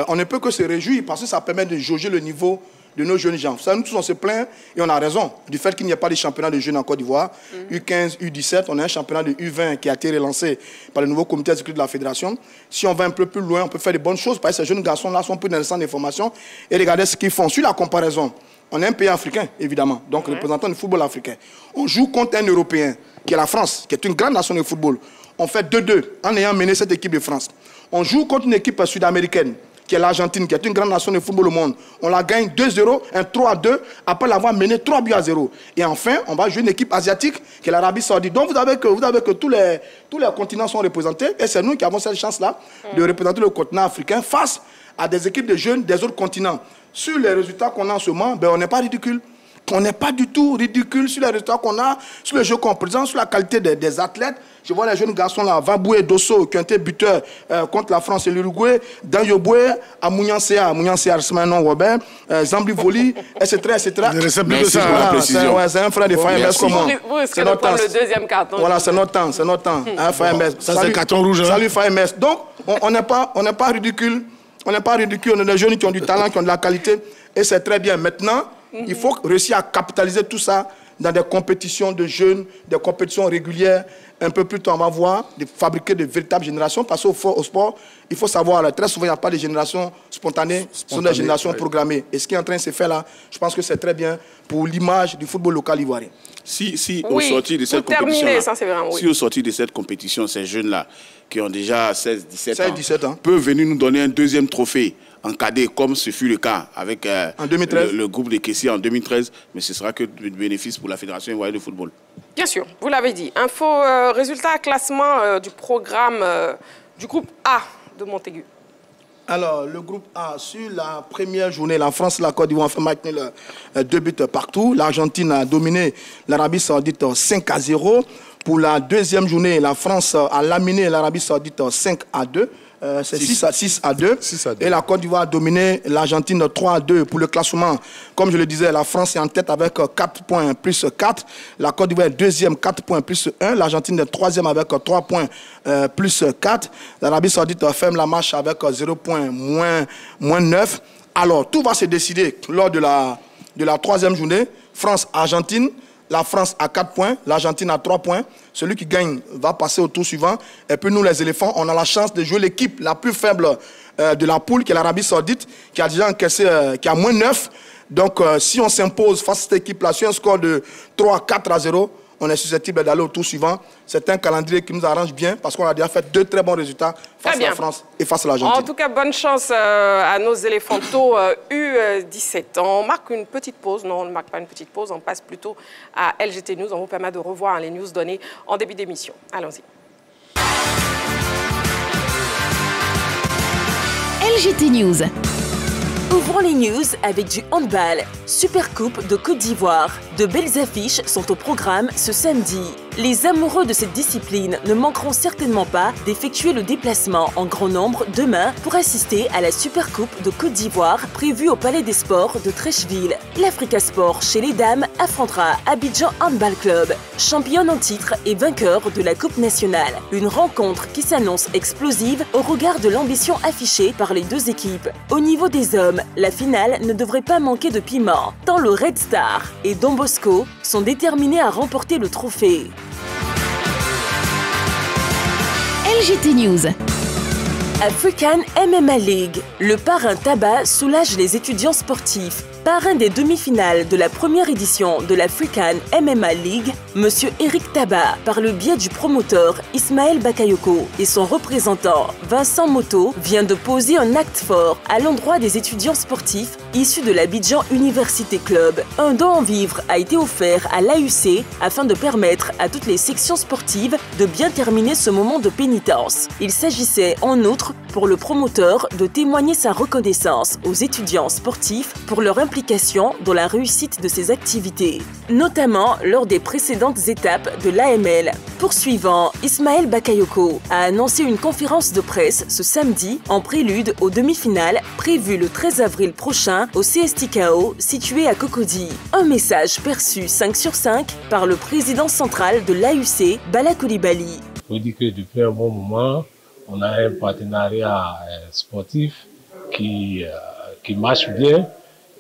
on ne peut que se réjouir parce que ça permet de jauger le niveau de nos jeunes gens. Ça, nous tous, on se plaint et on a raison du fait qu'il n'y a pas de championnat de jeunes en Côte d'Ivoire. U15, U17, on a un championnat de U20 qui a été relancé par le nouveau comité exécutif de la fédération. Si on va un peu plus loin, on peut faire de bonnes choses parce que ces jeunes garçons-là sont plus dans le centre d'information et regardez ce qu'ils font. Sur la comparaison, on est un pays africain, évidemment, donc représentant du football africain. On joue contre un Européen, qui est la France, qui est une grande nation de football. On fait 2-2 en ayant mené cette équipe de France. On joue contre une équipe sud-américaine, qui est l'Argentine, qui est une grande nation de football au monde. On la gagne 2-0, un 3-2, après l'avoir mené 3-0. Et enfin, on va jouer une équipe asiatique, qui est l'Arabie Saoudite. Donc vous avez que tous les continents sont représentés, et c'est nous qui avons cette chance-là de représenter le continent africain face à des équipes de jeunes des autres continents. Sur les résultats qu'on a en ce moment, on n'est pas ridicule. On n'est pas du tout ridicule sur les résultats qu'on a, sur le jeu qu'on présente, sur la qualité des athlètes. Je vois les jeunes garçons là, Vaboué Dosso, qui ont été buteurs contre la France et l'Uruguay, Danyoboué, Amouniansea, Arsmanon Robert, Zambli Voli, etc. C'est un frère de Fayemès comme moi. Vous risquez de prendre le deuxième carton. Voilà, c'est notre temps, c'est notre temps. Fayemès. Ça, c'est le carton rouge. Salut Fayemès. Donc, on n'est pas ridicule. On n'est pas ridicule. On est des jeunes qui ont du talent, qui ont de la qualité. Et c'est très bien. Maintenant, il faut réussir à capitaliser tout ça dans des compétitions de jeunes, des compétitions régulières. Un peu plus tard, on va voir de fabriquer de véritables générations. Parce qu'au sport, il faut savoir, très souvent, il n'y a pas de générations spontanées, ce sont des générations programmées. Et ce qui est en train de se faire là, je pense que c'est très bien pour l'image du football local ivoirien. Si au sortir de cette compétition, ces jeunes-là, qui ont déjà 16-17 ans, peuvent venir nous donner un deuxième trophée en cadet, comme ce fut le cas avec le groupe de Kessie en 2013, mais ce sera que du bénéfice pour la Fédération ivoirienne de football. Bien sûr, vous l'avez dit. Info, résultat, classement du programme du groupe A de Montaigu. Alors, le groupe A, sur la première journée, la France et la Côte d'Ivoire ont fait maintenir 2 buts partout. L'Argentine a dominé l'Arabie Saoudite 5-0. Pour la deuxième journée, la France a laminé l'Arabie Saoudite 5-2. C'est 6 à 2. Et la Côte d'Ivoire a dominé l'Argentine 3-2 pour le classement. Comme je le disais, la France est en tête avec 4 points plus 4. La Côte d'Ivoire est deuxième, 4 points plus 1. L'Argentine est troisième avec 3 points plus 4. L'Arabie Saoudite ferme la marche avec 0 points moins 9. Alors, tout va se décider lors de la troisième journée. France-Argentine. La France a 4 points, l'Argentine a 3 points. Celui qui gagne va passer au tour suivant. Et puis nous, les éléphants, on a la chance de jouer l'équipe la plus faible de la poule, qui est l'Arabie Saoudite, qui a déjà encaissé, qui a moins 9. Donc, si on s'impose face à cette équipe-là, sur un score de 3-4-0, on est susceptible d'aller au tour suivant. C'est un calendrier qui nous arrange bien parce qu'on a déjà fait 2 très bons résultats face à la France et face à l'Argentine. En tout cas, bonne chance à nos éléphantos U17. On marque une petite pause. Non, on ne marque pas une petite pause. On passe plutôt à LGT News. On vous permet de revoir les news données en début d'émission. Allons-y. LGT News. Ouvrons les news avec du handball. Supercoupe de Côte d'Ivoire. De belles affiches sont au programme ce samedi. Les amoureux de cette discipline ne manqueront certainement pas d'effectuer le déplacement en grand nombre demain pour assister à la Supercoupe de Côte d'Ivoire prévue au Palais des Sports de Trècheville. L'Africa Sport chez les dames affrontera Abidjan Handball Club, championne en titre et vainqueur de la Coupe nationale. Une rencontre qui s'annonce explosive au regard de l'ambition affichée par les deux équipes. Au niveau des hommes, la finale ne devrait pas manquer de piment, tant le Red Star et Don Bosco sont déterminés à remporter le trophée. LGT News. African MMA League. Le parrain tabac soulage les étudiants sportifs. Parrain des demi-finales de la première édition de l'African MMA League, M. Eric Tabat, par le biais du promoteur Ismaël Bakayoko et son représentant Vincent Moto, vient de poser un acte fort à l'endroit des étudiants sportifs issus de l'Abidjan Université Club. Un don en vivres a été offert à l'AUC afin de permettre à toutes les sections sportives de bien terminer ce moment de pénitence. Il s'agissait en outre pour le promoteur de témoigner sa reconnaissance aux étudiants sportifs pour leur implication dans la réussite de ces activités, notamment lors des précédentes étapes de l'AML. Poursuivant, Ismaël Bakayoko a annoncé une conférence de presse ce samedi en prélude aux demi-finales prévues le 13 avril prochain au CSTKO situé à Cocody. Un message perçu 5 sur 5 par le président central de l'AUC, Bala Coulibaly. Il faut dire que depuis un bon moment, on a un partenariat sportif qui marche bien.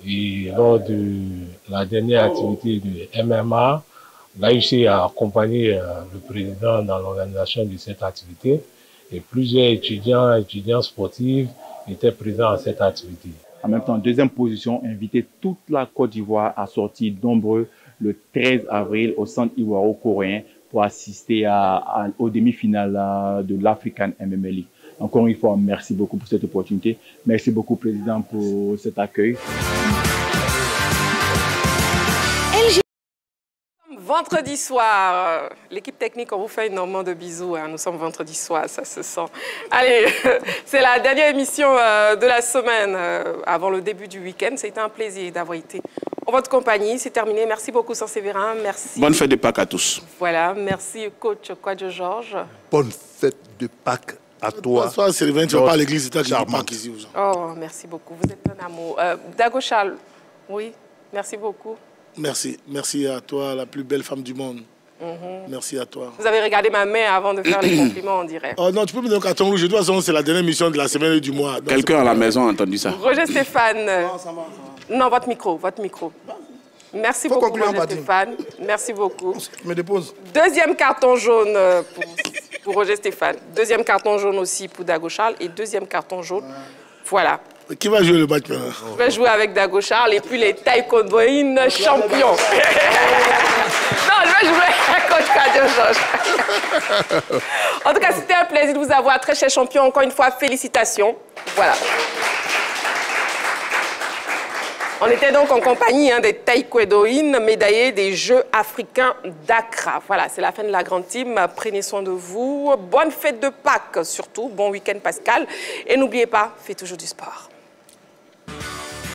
Et lors de la dernière activité de MMA, l'AUC a accompagné le président dans l'organisation de cette activité et plusieurs étudiants sportifs étaient présents à cette activité. En même temps, deuxième position, inviter toute la Côte d'Ivoire à sortir nombreux le 13 avril au centre ivoiro-coréen pour assister aux demi-finales de l'African MMA League. Encore une fois, merci beaucoup pour cette opportunité. Merci beaucoup, Président, pour cet accueil. Vendredi soir, l'équipe technique, on vous fait énormément de bisous. Nous sommes vendredi soir, ça se sent. Allez, c'est la dernière émission de la semaine avant le début du week-end. C'était un plaisir d'avoir été en votre compagnie. C'est terminé. Merci beaucoup, Saint-Séverin. Merci. Bonne fête de Pâques à tous. Voilà, merci, coach Kwadjo Georges. Bonne fête de Pâques à toi. Bonsoir, Sylvain. Tu vas pas à l'église, c'est toi qui dis Pâques ici. Oh, merci beaucoup. Vous êtes un amour. Dago Charles, oui, merci beaucoup. Merci. Merci à toi, la plus belle femme du monde. Merci à toi. Vous avez regardé ma main avant de faire les compliments, on dirait. Oh non, tu peux me donner un carton rouge. De toute façon, c'est la dernière émission de la semaine et du mois. Quelqu'un à la maison a entendu ça? Roger Stéphane. Non, ça va. Non, votre micro. Merci beaucoup, Roger Stéphane. Merci beaucoup. Je me dépose. Deuxième carton jaune pour Roger Stéphane. Deuxième carton jaune aussi pour Dago Charles. Et deuxième carton jaune. Voilà. Qui va jouer le match maintenant? Je vais jouer avec Dago Charles et puis les taekwondoïnes champions. Non, je vais jouer avec Coach Kwadjo Georges. En tout cas, c'était un plaisir de vous avoir, très cher champion. Encore une fois, félicitations. Voilà. On était donc en compagnie des taekwondoïnes médaillés des Jeux africains d'Accra. Voilà, c'est la fin de la grande team. Prenez soin de vous. Bonne fête de Pâques surtout. Bon week-end Pascal. Et n'oubliez pas, faites toujours du sport.